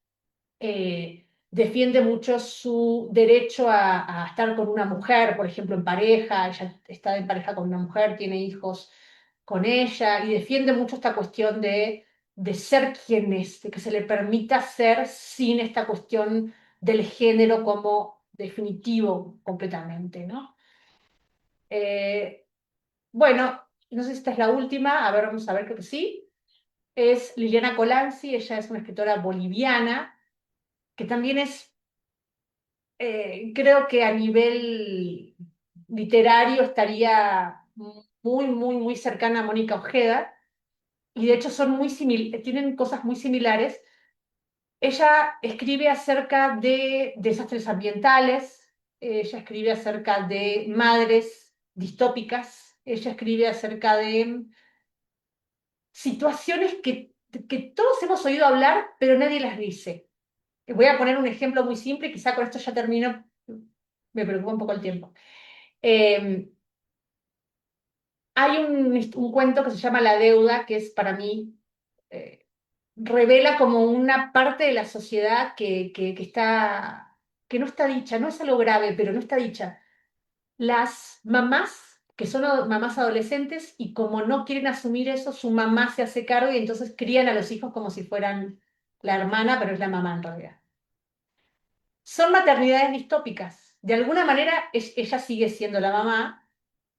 defiende mucho su derecho a estar con una mujer, por ejemplo, en pareja. Ella está en pareja con una mujer, tiene hijos con ella y defiende mucho esta cuestión de ser quien es, de que se le permita ser sin esta cuestión del género como definitivo completamente, ¿no? Eh, bueno, no sé si esta es la última, a ver, vamos a ver, creo que sí. Es Liliana Colanzi, ella es una escritora boliviana que también es creo que a nivel literario estaría muy, muy, muy cercana a Mónica Ojeda, y de hecho tienen cosas muy similares. Ella escribe acerca de desastres ambientales, ella escribe acerca de madres distópicas, ella escribe acerca de situaciones que todos hemos oído hablar, pero nadie las dice. Voy a poner un ejemplo muy simple, quizá con esto ya termino, me preocupa un poco el tiempo. Eh, Hay un cuento que se llama La deuda, que es para mí, eh, revela como una parte de la sociedad que no está dicha, no es algo grave, pero no está dicha. Las mamás, que son mamás adolescentes, y como no quieren asumir eso, su mamá se hace cargo y entonces crían a los hijos como si fueran la hermana, pero es la mamá en realidad. Son maternidades distópicas. De alguna manera ella sigue siendo la mamá,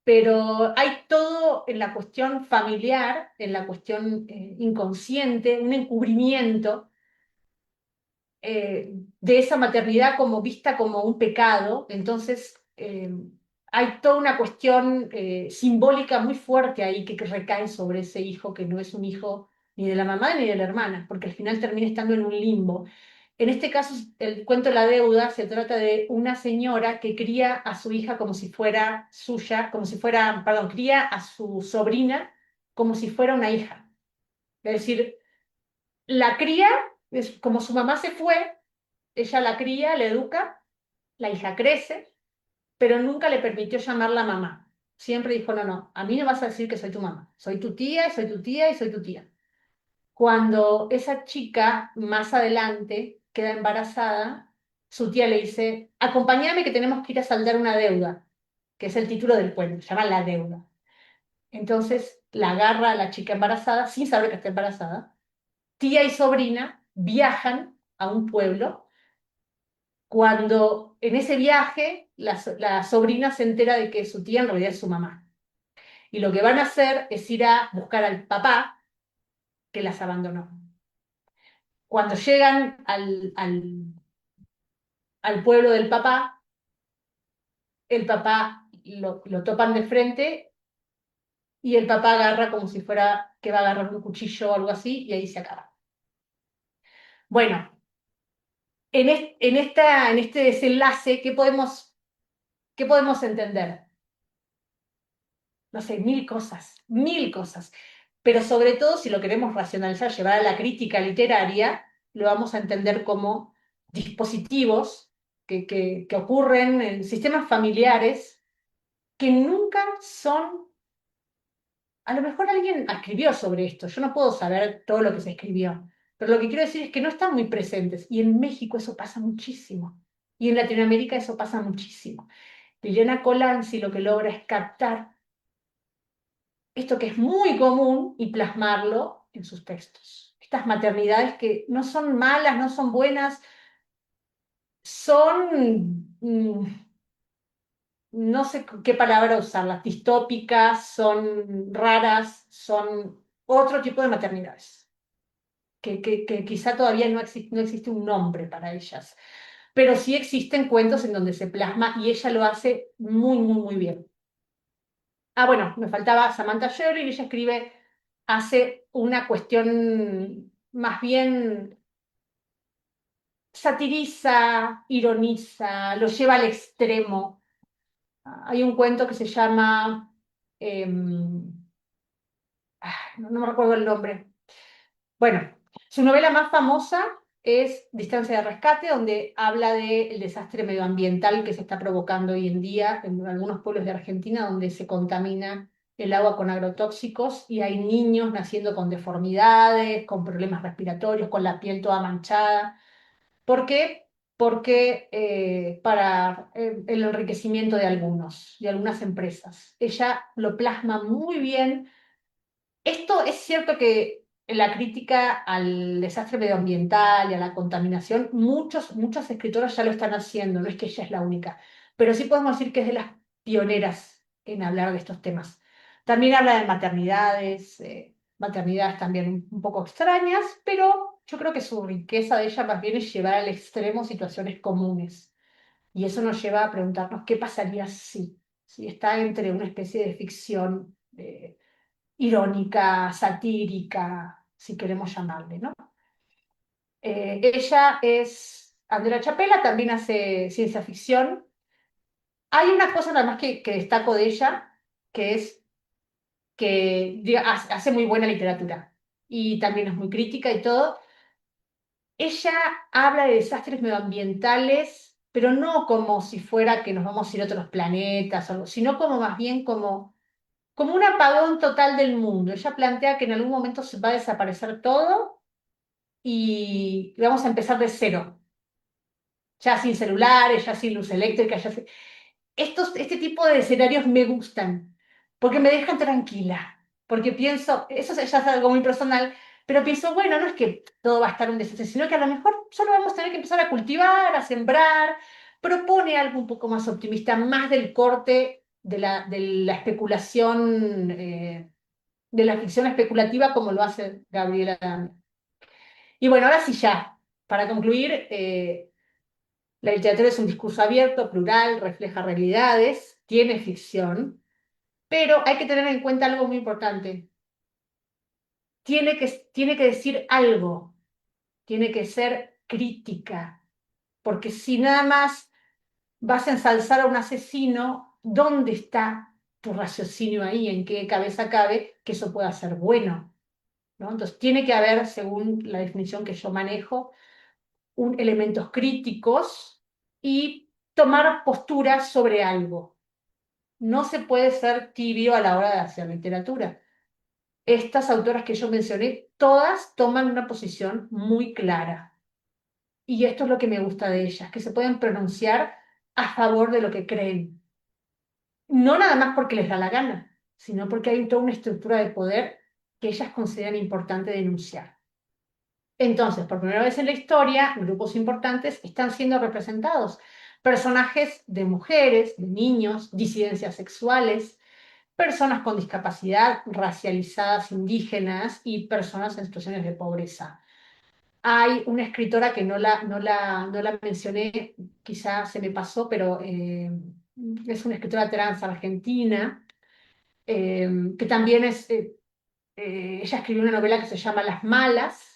pero hay todo en la cuestión familiar, en la cuestión inconsciente, un encubrimiento de esa maternidad como vista como un pecado. Entonces, hay toda una cuestión simbólica muy fuerte ahí que recae sobre ese hijo que no es un hijo ni de la mamá ni de la hermana, porque al final termina estando en un limbo. En este caso, el cuento La deuda se trata de una señora que cría a su hija como si fuera suya, como si fuera, perdón, cría a su sobrina como si fuera una hija. Es decir, la cría, es como su mamá se fue, ella la cría, la educa, la hija crece, pero nunca le permitió llamarla mamá. Siempre dijo, no, no, a mí no vas a decir que soy tu mamá, soy tu tía, y soy tu tía y soy tu tía. Cuando esa chica más adelante queda embarazada, su tía le dice, acompáñame que tenemos que ir a saldar una deuda, que es el título del cuento, se llama La deuda. Entonces la agarra a la chica embarazada, sin saber que está embarazada. Tía y sobrina viajan a un pueblo. Cuando en ese viaje la sobrina se entera de que su tía en realidad es su mamá. Y lo que van a hacer es ir a buscar al papá que las abandonó. Cuando llegan al pueblo del papá, el papá lo topan de frente y el papá agarra como si fuera que va a agarrar un cuchillo o algo así y ahí se acaba. Bueno, en este desenlace, qué podemos entender? No sé, mil cosas. Pero sobre todo, si lo queremos racionalizar, llevar a la crítica literaria, lo vamos a entender como dispositivos que ocurren en sistemas familiares que nunca son a lo mejor alguien escribió sobre esto, yo no puedo saber todo lo que se escribió, pero lo que quiero decir es que no están muy presentes y en México eso pasa muchísimo y en Latinoamérica eso pasa muchísimo. Liliana Colanzi lo que logra es captar esto que es muy común y plasmarlo en sus textos. Estas maternidades que no son malas, no son buenas, son, no sé qué palabra usarlas, distópicas, son raras, son otro tipo de maternidades, que quizá todavía no existe un nombre para ellas, pero sí existen cuentos en donde se plasma y ella lo hace muy, muy, muy bien. Ah, bueno, me faltaba Samantha Shirley, ella escribe, hace una cuestión más bien satiriza, ironiza, lo lleva al extremo. Hay un cuento que se llama, em, no me recuerdo el nombre. Bueno, su novela más famosa es Distancia de Rescate, donde habla del desastre medioambiental que se está provocando hoy en día en algunos pueblos de Argentina, donde se contamina el agua con agrotóxicos y hay niños naciendo con deformidades, con problemas respiratorios, con la piel toda manchada. ¿Por qué? Porque para el enriquecimiento de algunas empresas. Ella lo plasma muy bien. Esto es cierto que en la crítica al desastre medioambiental y a la contaminación, muchos escritores ya lo están haciendo, no es que ella es la única, pero sí podemos decir que es de las pioneras en hablar de estos temas. También habla de maternidades también un poco extrañas, pero yo creo que su riqueza de ella más bien es llevar al extremo situaciones comunes. Y eso nos lleva a preguntarnos qué pasaría si está entre una especie de ficción irónica, satírica, si queremos llamarle, ¿no? Ella es Andrea Chapela, también hace ciencia ficción. Hay una cosa nada más que destaco de ella, que es que hace muy buena literatura y también es muy crítica y todo. Ella habla de desastres medioambientales, pero no como si fuera que nos vamos a ir a otros planetas, sino como más bien como un apagón total del mundo. Ella plantea que en algún momento se va a desaparecer todo y vamos a empezar de cero, ya sin celulares, ya sin luz eléctrica, este tipo de escenarios me gustan, porque me dejan tranquila, porque pienso, eso ya es algo muy personal, pero pienso, bueno, no es que todo va a estar un desastre, sino que a lo mejor solo vamos a tener que empezar a cultivar, a sembrar, propone algo un poco más optimista, más del corte de la especulación, de la ficción especulativa como lo hace Gabriela Dami. Y bueno, ahora sí ya, para concluir, la literatura es un discurso abierto, plural, refleja realidades, tiene ficción, pero hay que tener en cuenta algo muy importante. Tiene que decir algo, tiene que ser crítica, porque si nada más vas a ensalzar a un asesino, ¿dónde está tu raciocinio ahí? ¿En qué cabeza cabe que eso pueda ser bueno? ¿No? Entonces, tiene que haber, según la definición que yo manejo, elementos críticos y tomar posturas sobre algo. No se puede ser tibio a la hora de hacer literatura. Estas autoras que yo mencioné, todas toman una posición muy clara. Y esto es lo que me gusta de ellas, que se pueden pronunciar a favor de lo que creen. No nada más porque les da la gana, sino porque hay toda una estructura de poder que ellas consideran importante denunciar. Entonces, por primera vez en la historia, grupos importantes están siendo representados. Personajes de mujeres, de niños, disidencias sexuales, personas con discapacidad, racializadas, indígenas y personas en situaciones de pobreza. Hay una escritora que no la mencioné, quizá se me pasó, pero es una escritora trans argentina, que también ella escribió una novela que se llama Las Malas,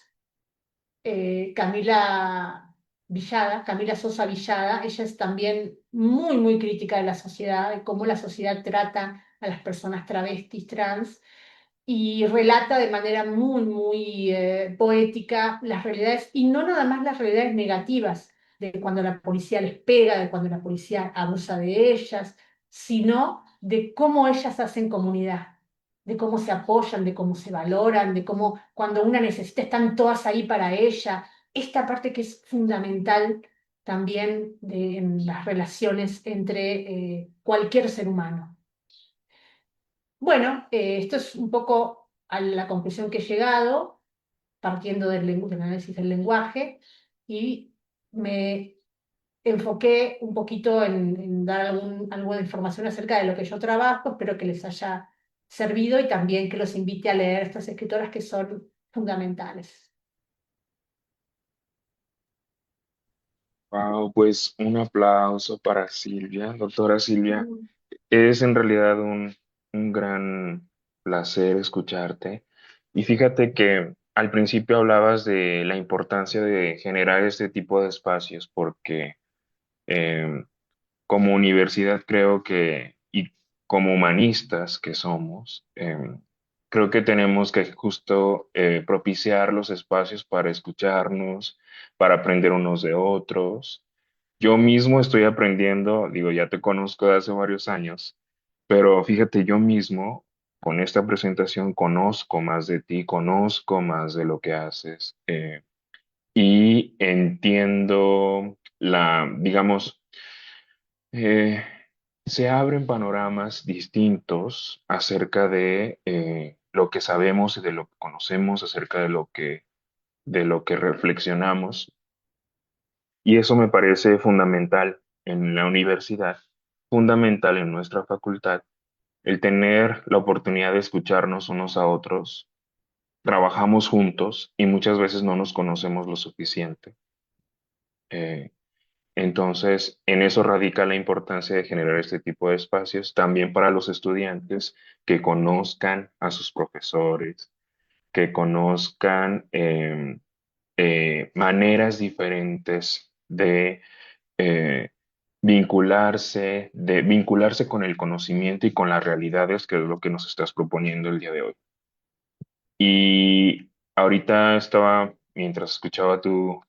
Camila Sosa Villada, ella es también muy, muy crítica de la sociedad, de cómo la sociedad trata a las personas travestis, trans, y relata de manera muy, muy poética las realidades, y no nada más las realidades negativas, de cuando la policía les pega, de cuando la policía abusa de ellas, sino de cómo ellas hacen comunidad. de cómo se apoyan, de cómo se valoran, de cómo cuando una necesita están todas ahí para ella. Esta parte que es fundamental también en las relaciones entre cualquier ser humano. Bueno, esto es un poco a la conclusión que he llegado, partiendo del análisis del lenguaje, y me enfoqué un poquito en dar algo de información acerca de lo que yo trabajo. Espero que les haya servido y también que los invite a leer estas escritoras que son fundamentales. Wow, pues un aplauso para Silvia, doctora Silvia. Mm. Es en realidad un gran placer escucharte. Y fíjate que al principio hablabas de la importancia de generar este tipo de espacios porque em, como universidad creo que, y como humanistas que somos, creo que tenemos que justo propiciar los espacios para escucharnos, para aprender unos de otros. Yo mismo estoy aprendiendo, digo, ya te conozco de hace varios años, pero fíjate, yo mismo con esta presentación conozco más de ti, conozco más de lo que haces, y entiendo digamos, eh, se abren panoramas distintos acerca de lo que sabemos y de lo que conocemos, acerca de lo que reflexionamos. Y eso me parece fundamental en la universidad, fundamental en nuestra facultad, el tener la oportunidad de escucharnos unos a otros. Trabajamos juntos y muchas veces no nos conocemos lo suficiente. Eh, entonces, en eso radica la importancia de generar este tipo de espacios también para los estudiantes que conozcan a sus profesores, que conozcan maneras diferentes eh, de vincularse con el conocimiento y con las realidades, que es lo que nos estás proponiendo el día de hoy. Y ahorita estaba, mientras escuchaba tu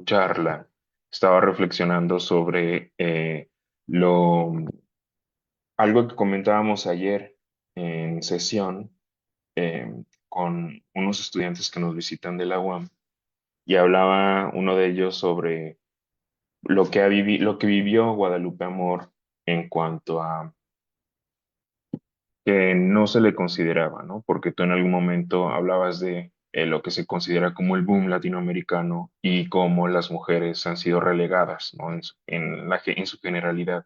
charla, estaba reflexionando sobre algo que comentábamos ayer en sesión con unos estudiantes que nos visitan de la UAM, y hablaba uno de ellos sobre lo que vivió Guadalupe Amor en cuanto a que no se le consideraba, ¿no? Porque tú en algún momento hablabas de lo que se considera como el boom latinoamericano y cómo las mujeres han sido relegadas, ¿no? En su generalidad,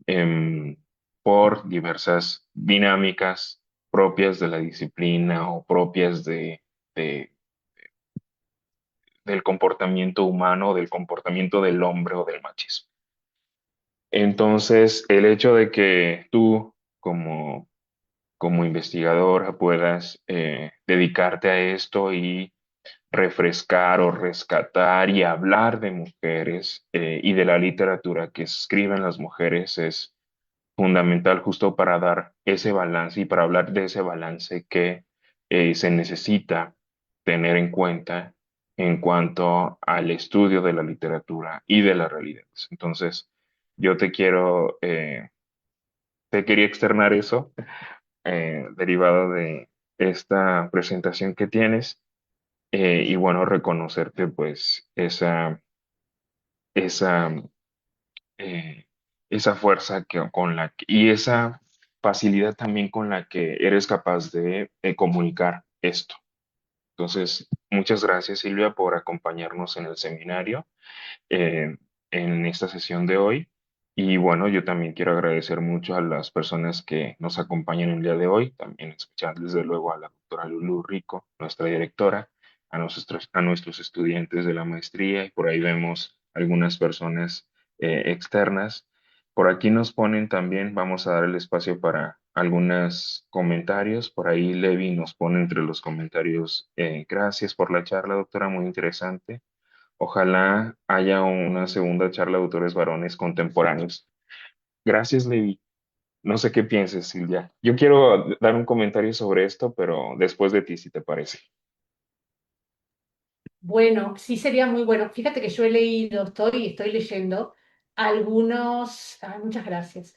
em, por diversas dinámicas propias de la disciplina o propias de- del comportamiento humano, del comportamiento del hombre o del machismo. Entonces, el hecho de que tú, como investigadora, puedas dedicarte a esto y refrescar o rescatar y hablar de mujeres y de la literatura que escriben las mujeres es fundamental justo para dar ese balance y para hablar de ese balance que se necesita tener en cuenta en cuanto al estudio de la literatura y de las realidades. Entonces, yo te quería externar eso derivado de esta presentación que tienes, y bueno, reconocerte pues esa, eh, esa fuerza y esa facilidad también con la que eres capaz de comunicar esto. Entonces, muchas gracias Silvia por acompañarnos en el seminario eh, en esta sesión de hoy. Y bueno, yo también quiero agradecer mucho a las personas que nos acompañan el día de hoy, también escuchar desde luego a la doctora Lulu Rico, nuestra directora, a nuestros estudiantes de la maestría, y por ahí vemos algunas personas externas. Por aquí nos ponen también, vamos a dar el espacio para algunos comentarios. Por ahí Levi nos pone entre los comentarios, gracias por la charla, doctora, muy interesante. Ojalá haya una segunda charla de autores varones contemporáneos. Gracias, Levi. No sé qué pienses, Silvia. Yo quiero dar un comentario sobre esto, pero después de ti, si te parece. Bueno, sí sería muy bueno. Fíjate que yo he leído, estoy leyendo algunos, muchas gracias.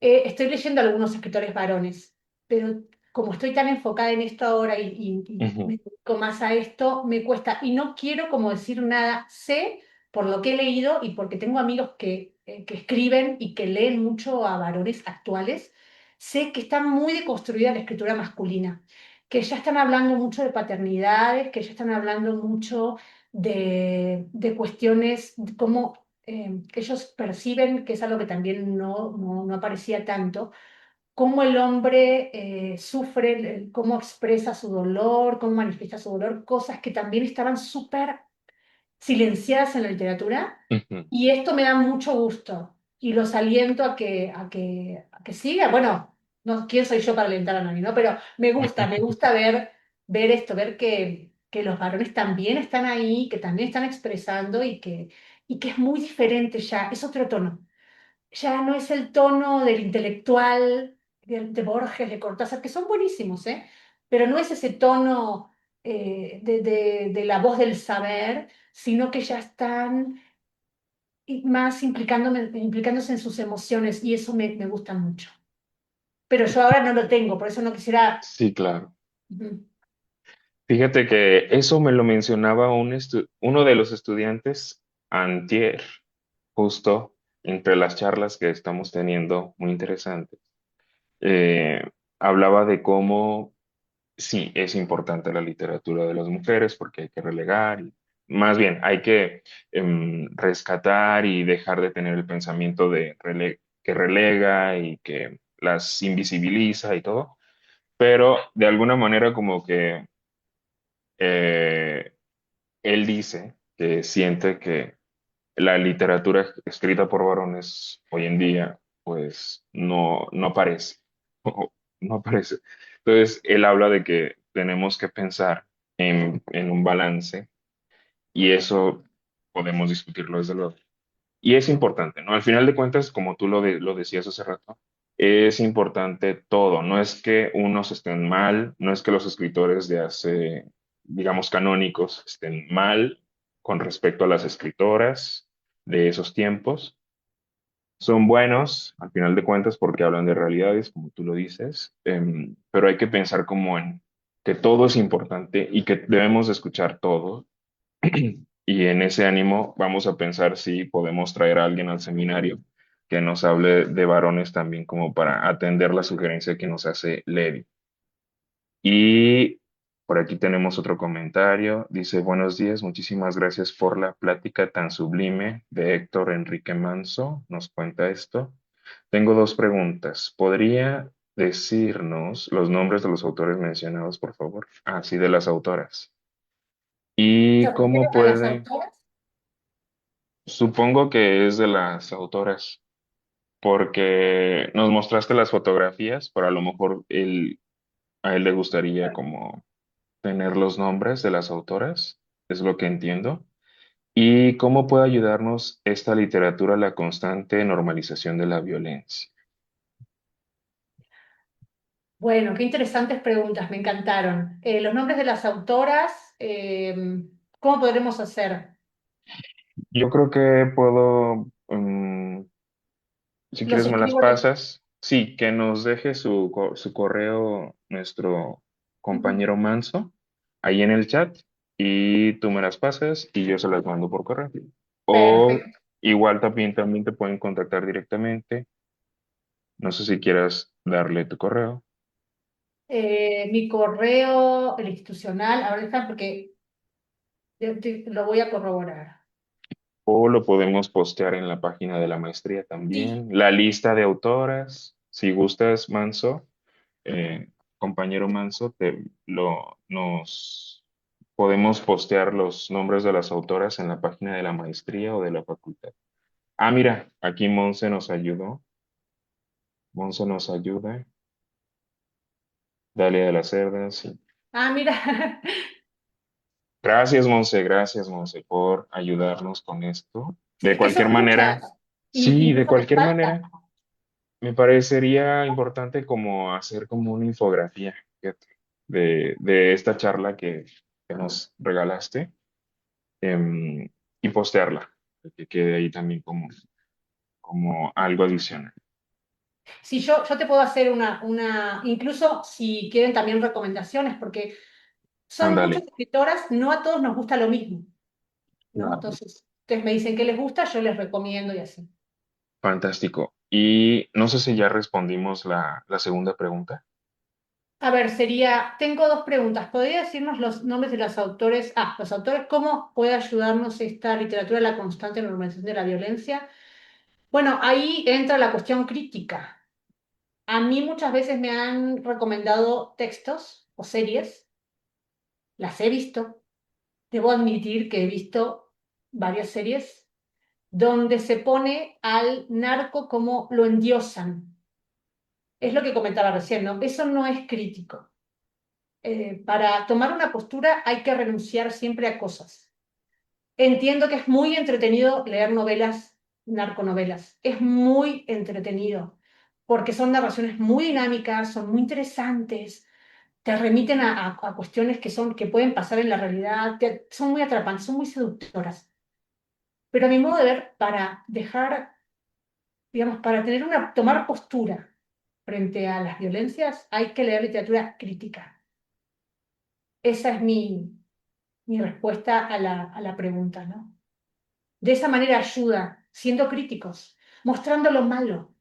Estoy leyendo algunos escritores varones. pero como estoy tan enfocada en esto ahora y Ujú, me dedico más a esto, me cuesta. Y no quiero como decir nada. Sé por lo que he leído y porque tengo amigos que escriben y que leen mucho a varones actuales, sé que está muy deconstruida la escritura masculina, que ya están hablando mucho de paternidades, que ya están hablando mucho de cuestiones, de cómo ellos perciben, que es algo que también no aparecía tanto, cómo el hombre sufre, cómo expresa su dolor, cómo manifiesta su dolor, cosas que también estaban súper silenciadas en la literatura. ujú. Y esto me da mucho gusto y los aliento a que siga. Bueno, no, ¿quién soy yo para alentar a nadie, no? Pero me gusta ver esto, ver que los varones también están ahí, que también están expresando y que es muy diferente ya, es otro tono. Ya no es el tono del intelectual, de Borges, de Cortázar, que son buenísimos, ¿eh? Pero no es ese tono de la voz del saber, sino que ya están más implicándose en sus emociones y eso me gusta mucho. Pero yo ahora no lo tengo, por eso no quisiera... Sí, claro. Ujú. Fíjate que eso me lo mencionaba uno de los estudiantes antier, justo entre las charlas que estamos teniendo, muy interesantes. Eh, Hablaba de cómo sí es importante la literatura de las mujeres porque hay que relegar, más bien hay que rescatar y dejar de tener el pensamiento que relega y que las invisibiliza y todo, pero de alguna manera como que eh, él dice que siente que la literatura escrita por varones hoy en día, pues no aparece, no aparece. Entonces, él habla de que tenemos que pensar en un balance y eso podemos discutirlo desde luego. Y es importante, ¿no? Al final de cuentas, como tú lo decías hace rato, es importante todo. No es que unos estén mal, no es que los escritores de hace, digamos, canónicos estén mal con respecto a las escritoras de esos tiempos. Son buenos, al final de cuentas, porque hablan de realidades, como tú lo dices, pero hay que pensar como en que todo es importante y que debemos escuchar todo y en ese ánimo vamos a pensar si podemos traer a alguien al seminario que nos hable de varones también como para atender la sugerencia que nos hace Levi. Y por aquí tenemos otro comentario. Dice, buenos días, muchísimas gracias por la plática tan sublime de Héctor Enrique Manso. Nos cuenta esto. Tengo dos preguntas. ¿Podría decirnos los nombres de los autores mencionados, por favor? Ah, sí, de las autoras. ¿Se ¿Y cómo refieren a las puede? autoras? Supongo que es de las autoras, porque nos mostraste las fotografías, pero a lo mejor a él le gustaría como tener los nombres de las autoras, es lo que entiendo. ¿Y cómo puede ayudarnos esta literatura a la constante normalización de la violencia? Bueno, qué interesantes preguntas, me encantaron. Los nombres de las autoras, ¿cómo podremos hacer? Yo creo que puedo, si Los quieres me las escribo. pasas. Sí, que nos deje su correo nuestro Ujú. compañero Manso ahí en el chat y tú me las pasas y yo se las mando por correo. O Perfecto. igual también te pueden contactar directamente. No sé si quieras darle tu correo Mi correo, el institucional, ahora está porque lo voy a corroborar. o lo podemos postear en la página de la maestría Sí, también. La lista de autoras, si gustas, Manso. Compañero Manso, nos podemos postear los nombres de las autoras en la página de la maestría o de la facultad. Ah, mira, aquí Monse nos ayudó. Monse nos ayuda. Dalia de las Cerdas. Sí. ah, mira, Gracias, Monse, por ayudarnos con esto. De sí, que cualquier son muchas manera, sí, y de eso me cualquier falta. manera, me parecería importante como hacer como una infografía, fíjate, de esta charla que nos regalaste. em, y postearla, que quede ahí también como algo adicional. Si yo te puedo hacer incluso si quieren también recomendaciones, porque son muchas Ándale, escritoras, no a todos nos gusta lo mismo, ¿no? claro, Entonces, ustedes me dicen qué les gusta, yo les recomiendo y así. fantástico. Y no sé si ya respondimos la segunda pregunta. A ver, tengo dos preguntas. ¿Podría decirnos los nombres de los autores? Los autores, ¿cómo puede ayudarnos esta literatura a la constante normalización de la violencia? Bueno, ahí entra la cuestión crítica. A mí muchas veces me han recomendado textos o series, las he visto. Debo admitir que he visto varias series donde se pone al narco como lo endiosan. Es lo que comentaba recién, ¿no? Eso no es crítico. Para tomar una postura hay que renunciar siempre a cosas. Entiendo que es muy entretenido leer novelas, narconovelas. Es muy entretenido porque son narraciones muy dinámicas, son muy interesantes, te remiten a cuestiones que pueden pasar en la realidad, son muy atrapantes, son muy seductoras. Pero a mi modo de ver, para dejar, digamos, para tomar postura frente a las violencias, hay que leer literatura crítica. Esa es mi respuesta a la pregunta, ¿no? De esa manera ayuda, siendo críticos, mostrando lo malo.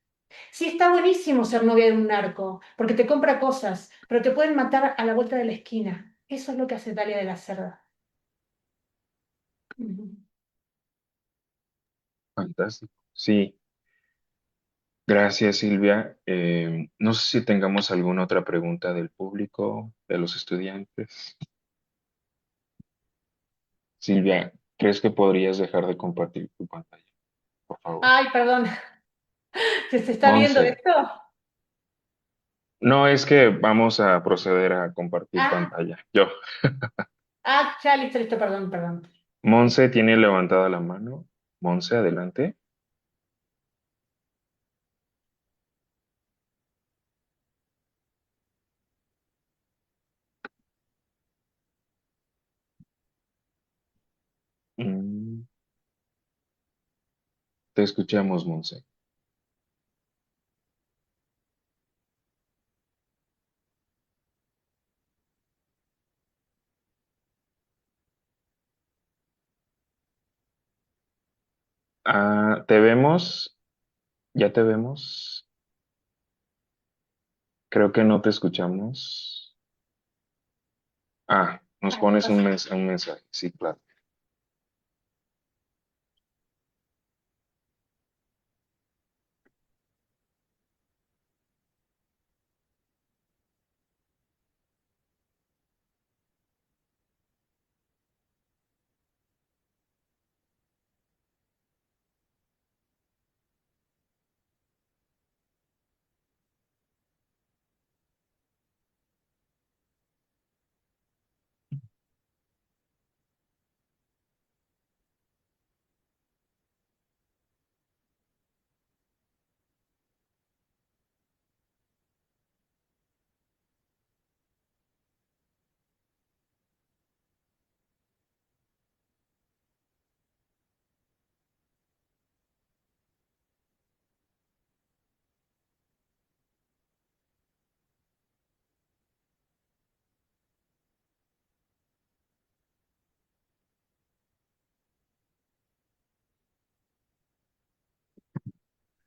Sí, está buenísimo ser novia de un narco, porque te compra cosas, pero te pueden matar a la vuelta de la esquina. Eso es lo que hace Dalia de la Cerda. Ujú. Fantástico. Sí, gracias Silvia. No sé si tengamos alguna otra pregunta del público, de los estudiantes. Silvia, ¿crees que podrías dejar de compartir tu pantalla, por favor? Ay, perdón, ¿se está viendo Monse, esto? no es que vamos a proceder a compartir Ah, pantalla. Yo. ya, listo, listo, perdón, perdón. Monse tiene levantada la mano. Monse, adelante. Mm, te escuchamos, Monse. Ah, te vemos, ya te vemos. Creo que no te escuchamos. Ah, nos Ay, ¿qué pones pasa? un mensaje. Sí, claro.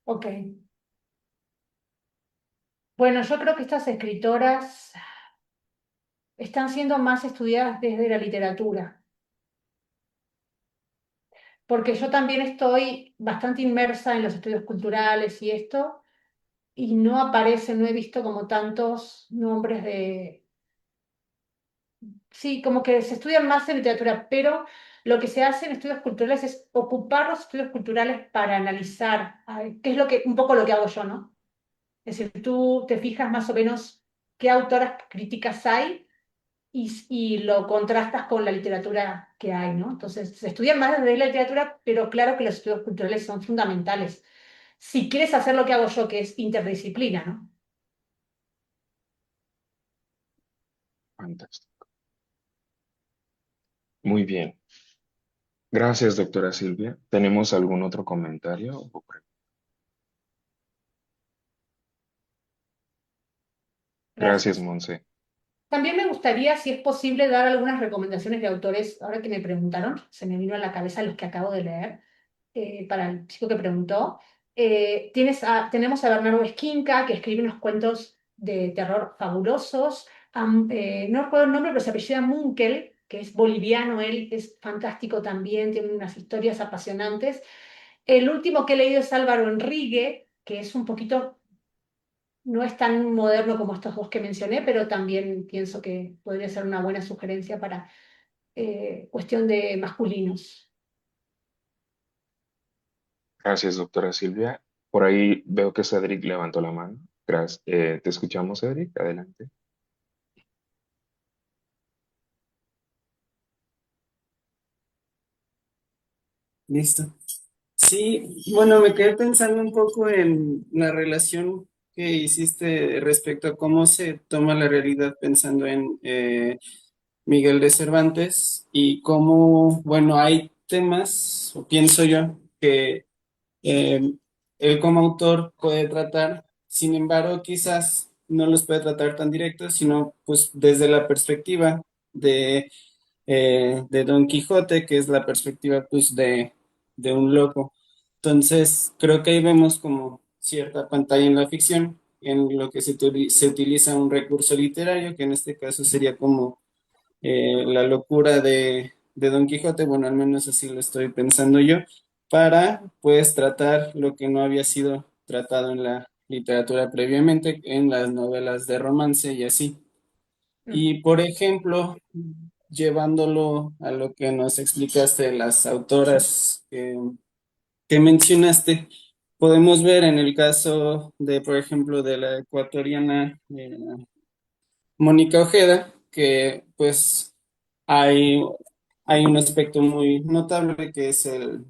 Ok. Bueno, yo creo que estas escritoras están siendo más estudiadas desde la literatura, porque yo también estoy bastante inmersa en los estudios culturales y esto, y no aparecen, no he visto como tantos nombres de. Sí, como que se estudian más en literatura, pero lo que se hace en estudios culturales es ocupar los estudios culturales para analizar, qué es un poco lo que hago yo, ¿no? Es decir, tú te fijas más o menos qué autoras críticas hay y lo contrastas con la literatura que hay, ¿no? Entonces, se estudia más desde la literatura, pero claro que los estudios culturales son fundamentales. Si quieres hacer lo que hago yo, que es interdisciplina, ¿no? Fantástico. Muy bien. Gracias, doctora Silvia. ¿Tenemos algún otro comentario o pregunta? Gracias, Gracias. Monse. También me gustaría, si es posible, dar algunas recomendaciones de autores. Ahora que me preguntaron, se me vino a la cabeza los que acabo de leer, para el chico que preguntó. Tenemos a Bernardo Esquinca, que escribe unos cuentos de terror fabulosos. No recuerdo el nombre, pero se apellida Munkel, que es boliviano. Él es fantástico también, tiene unas historias apasionantes. El último que he leído es Álvaro Enrique, que es un poquito, no es tan moderno como estos dos que mencioné, pero también pienso que podría ser una buena sugerencia para cuestión de masculinos. Gracias, doctora Silvia. Por ahí veo que Cedric levantó la mano. Gracias. Te escuchamos, Cedric. Adelante. Listo. Sí, bueno, me quedé pensando un poco en la relación que hiciste respecto a cómo se toma la realidad pensando en Miguel de Cervantes y cómo, bueno, hay temas, o pienso yo, que eh, él como autor puede tratar, sin embargo, quizás no los puede tratar tan directos, sino pues desde la perspectiva de Don Quijote, que es la perspectiva pues de un loco. Entonces, creo que ahí vemos como cierta pantalla en la ficción, en lo que se utiliza un recurso literario, que en este caso sería como la locura de Don Quijote, bueno, al menos así lo estoy pensando yo, para pues tratar lo que no había sido tratado en la literatura previamente, en las novelas de romance y así. Mm. Y por ejemplo, llevándolo a lo que nos explicaste de las autoras que mencionaste, podemos ver en el caso de, por ejemplo, de la ecuatoriana Mónica Ojeda, que pues hay, hay un aspecto muy notable que es el,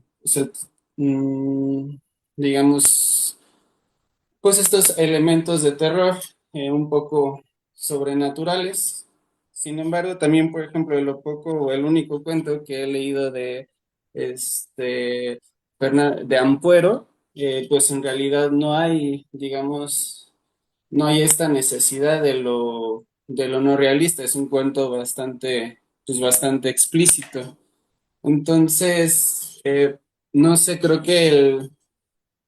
mm, digamos, pues estos elementos de terror un poco sobrenaturales. Sin embargo, también, por ejemplo, lo poco o el único cuento que he leído de este de Ampuero, pues en realidad no hay, digamos, no hay esta necesidad de lo no realista. Es un cuento bastante, pues bastante explícito. Entonces, no sé, creo que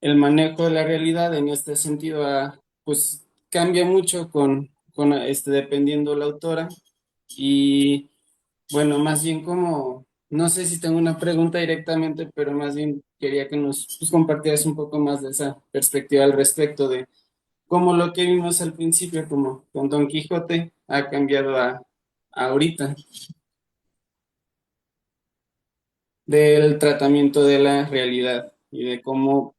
el manejo de la realidad en este sentido pues cambia mucho dependiendo la autora y bueno, más bien como, no sé si tengo una pregunta directamente, pero más bien quería que nos pues, compartieras un poco más de esa perspectiva al respecto de cómo lo que vimos al principio, como con Don Quijote, ha cambiado a ahorita, del tratamiento de la realidad y de cómo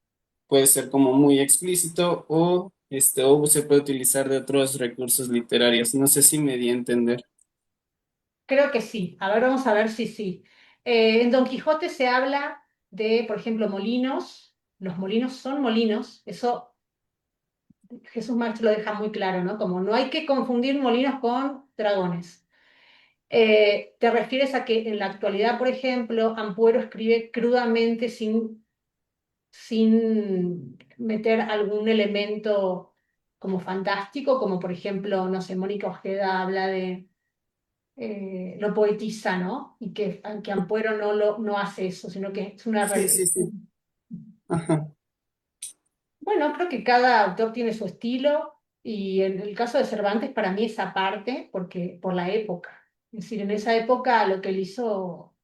puede ser como muy explícito o se puede utilizar de otros recursos literarios. No sé si me di a entender. Creo que sí. A ver, vamos a ver si sí. En Don Quijote se habla de, por ejemplo, molinos. Los molinos son molinos. Eso Jesús Maestro lo deja muy claro, ¿no? Como no hay que confundir molinos con dragones. ¿Te refieres a que en la actualidad, por ejemplo, Ampuero escribe crudamente sin meter algún elemento como fantástico, como por ejemplo, no sé, Mónica Ojeda habla de, lo poetiza, ¿no? Y que Ampuero no hace eso, sino que es una... Sí, sí, sí. Ajá. Bueno, creo que cada autor tiene su estilo y en el caso de Cervantes para mí es aparte porque por la época. Es decir, en esa época lo que él hizo,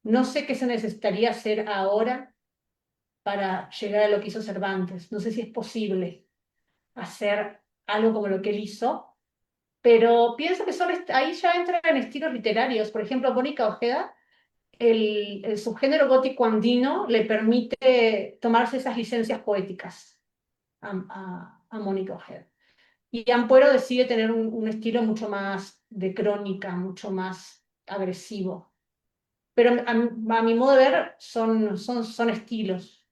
no sé qué se necesitaría hacer ahora para llegar a lo que hizo Cervantes. No sé si es posible hacer algo como lo que él hizo, pero pienso que ahí ya entran estilos literarios. Por ejemplo, Mónica Ojeda, el subgénero gótico andino le permite tomarse esas licencias poéticas a Mónica Ojeda. Y Ampuero decide tener un estilo mucho más de crónica, mucho más agresivo. Pero a mi modo de ver son estilos,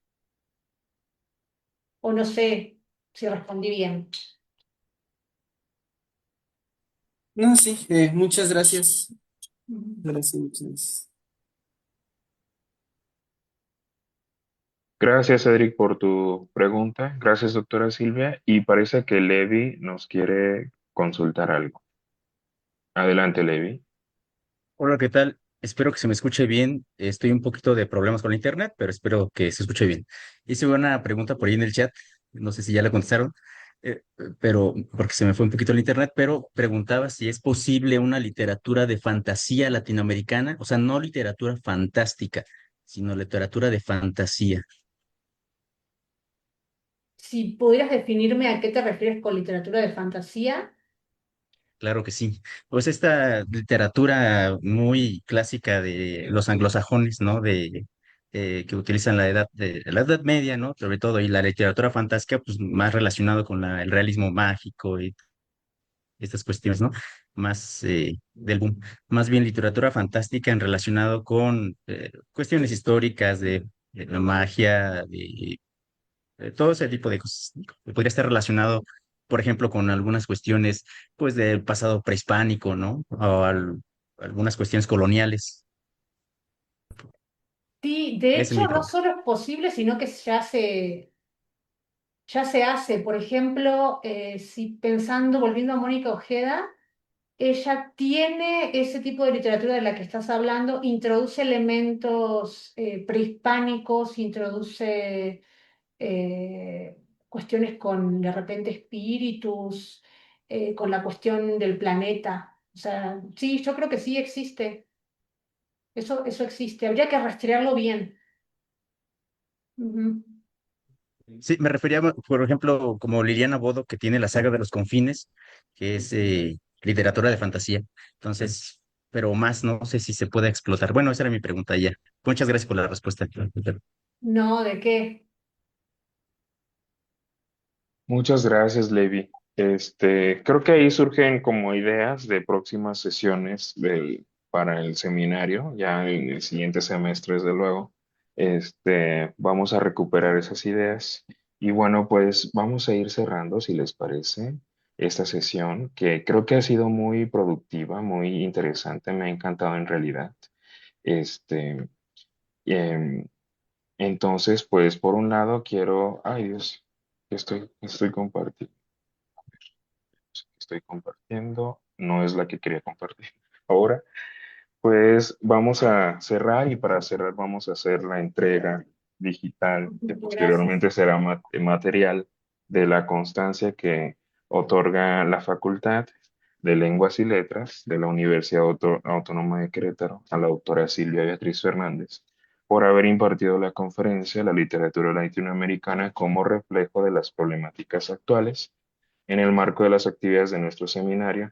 o no sé si respondí bien. No, sí, muchas gracias. Ujú. Gracias, muchas gracias. Gracias, Cedric, por tu pregunta. Gracias, doctora Silvia. Y parece que Levi nos quiere consultar algo. Adelante, Levi. Hola, ¿qué tal? Espero que se me escuche bien. Estoy un poquito de problemas con la internet, pero espero que se escuche bien. Hice una pregunta por ahí en el chat, no sé si ya la contestaron, pero porque se me fue un poquito el internet, pero preguntaba si es posible una literatura de fantasía latinoamericana, o sea, no literatura fantástica, sino literatura de fantasía. Si pudieras definirme a qué te refieres con literatura de fantasía. Claro que sí. Pues esta literatura muy clásica de los anglosajones, ¿no? Que utilizan la Edad Media, ¿no? Sobre todo, y la literatura fantástica, pues más relacionado con el realismo mágico y estas cuestiones, ¿no? Más del boom. Más bien literatura fantástica en relacionado con cuestiones históricas de la magia, todo ese tipo de cosas. Podría estar relacionado, por ejemplo, con algunas cuestiones, pues, del pasado prehispánico, ¿no? Algunas cuestiones coloniales. Sí, de Ese es hecho, mi no pregunta. solo es posible, sino que ya se hace. Por ejemplo, si pensando, volviendo a Mónica Ojeda, ella tiene ese tipo de literatura de la que estás hablando, introduce elementos prehispánicos, introduce cuestiones con de repente espíritus, con la cuestión del planeta. O sea, sí, yo creo que sí existe. Eso existe. Habría que rastrearlo bien. Ujú. Sí, me refería, por ejemplo, como Liliana Bodo, que tiene la saga de los confines, que es literatura de fantasía. Entonces, pero más no sé si se puede explotar. Bueno, esa era mi pregunta ya. Muchas gracias por la respuesta. No, ¿de qué? Muchas gracias, Levi. Creo que ahí surgen como ideas de próximas sesiones para el seminario, ya en el siguiente semestre, desde luego. Vamos a recuperar esas ideas. Y bueno, pues vamos a ir cerrando, si les parece, esta sesión, que creo que ha sido muy productiva, muy interesante, me ha encantado en realidad. Este, em, entonces, pues por un lado quiero, ay Dios, estoy compartiendo. Estoy compartiendo, no es la que quería compartir. Ahora, pues vamos a cerrar y para cerrar vamos a hacer la entrega digital que Gracias. posteriormente será material de la constancia que otorga la Facultad de Lenguas y Letras de la Universidad Autónoma de Querétaro a la doctora Silvia Beatriz Fernández por haber impartido la conferencia La literatura latinoamericana como reflejo de las problemáticas actuales en el marco de las actividades de nuestro seminario,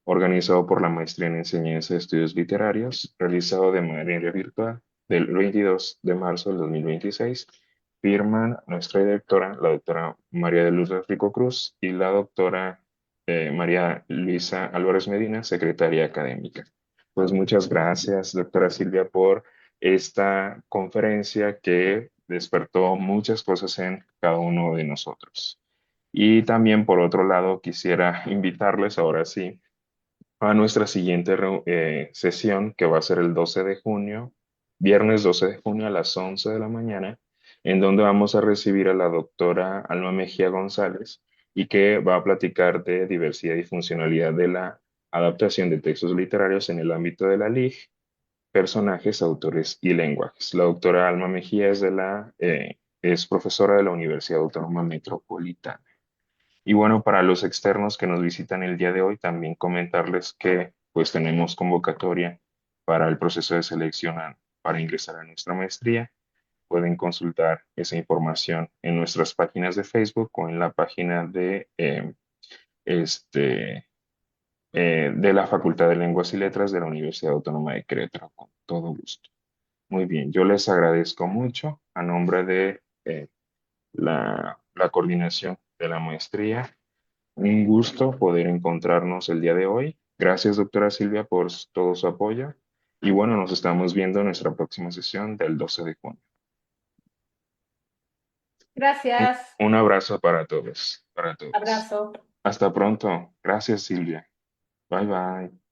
organizado por la Maestría en Enseñanza de Estudios Literarios, realizado de manera virtual del 22 de marzo del 2026. Firman nuestra directora, la doctora María de Luz Rico Cruz, y la doctora María Luisa Álvarez Medina, secretaria académica. Pues muchas gracias, doctora Silvia, por esta conferencia que despertó muchas cosas en cada uno de nosotros. Y también, por otro lado, quisiera invitarles ahora sí a nuestra siguiente sesión, que va a ser el 12 de junio, viernes 12 de junio a las 11 de la mañana, en donde vamos a recibir a la doctora Alma Mejía González y que va a platicar de diversidad y funcionalidad de la adaptación de textos literarios en el ámbito de la LIG, personajes, autores y lenguajes. La doctora Alma Mejía es profesora de la Universidad Autónoma Metropolitana. Y bueno, para los externos que nos visitan el día de hoy, también comentarles que pues tenemos convocatoria para el proceso de selección para ingresar a nuestra maestría. Pueden consultar esa información en nuestras páginas de Facebook o en la página este, de la Facultad de Lenguas y Letras de la Universidad Autónoma de Querétaro, con todo gusto. Muy bien, yo les agradezco mucho a nombre de la coordinación de la maestría. Un gusto poder encontrarnos el día de hoy. Gracias, doctora Silvia, por todo su apoyo. Y bueno, nos estamos viendo en nuestra próxima sesión del 12 de junio. Un, Gracias. un abrazo para todos, para todos. Abrazo. Hasta pronto. Gracias, Silvia. Bye bye.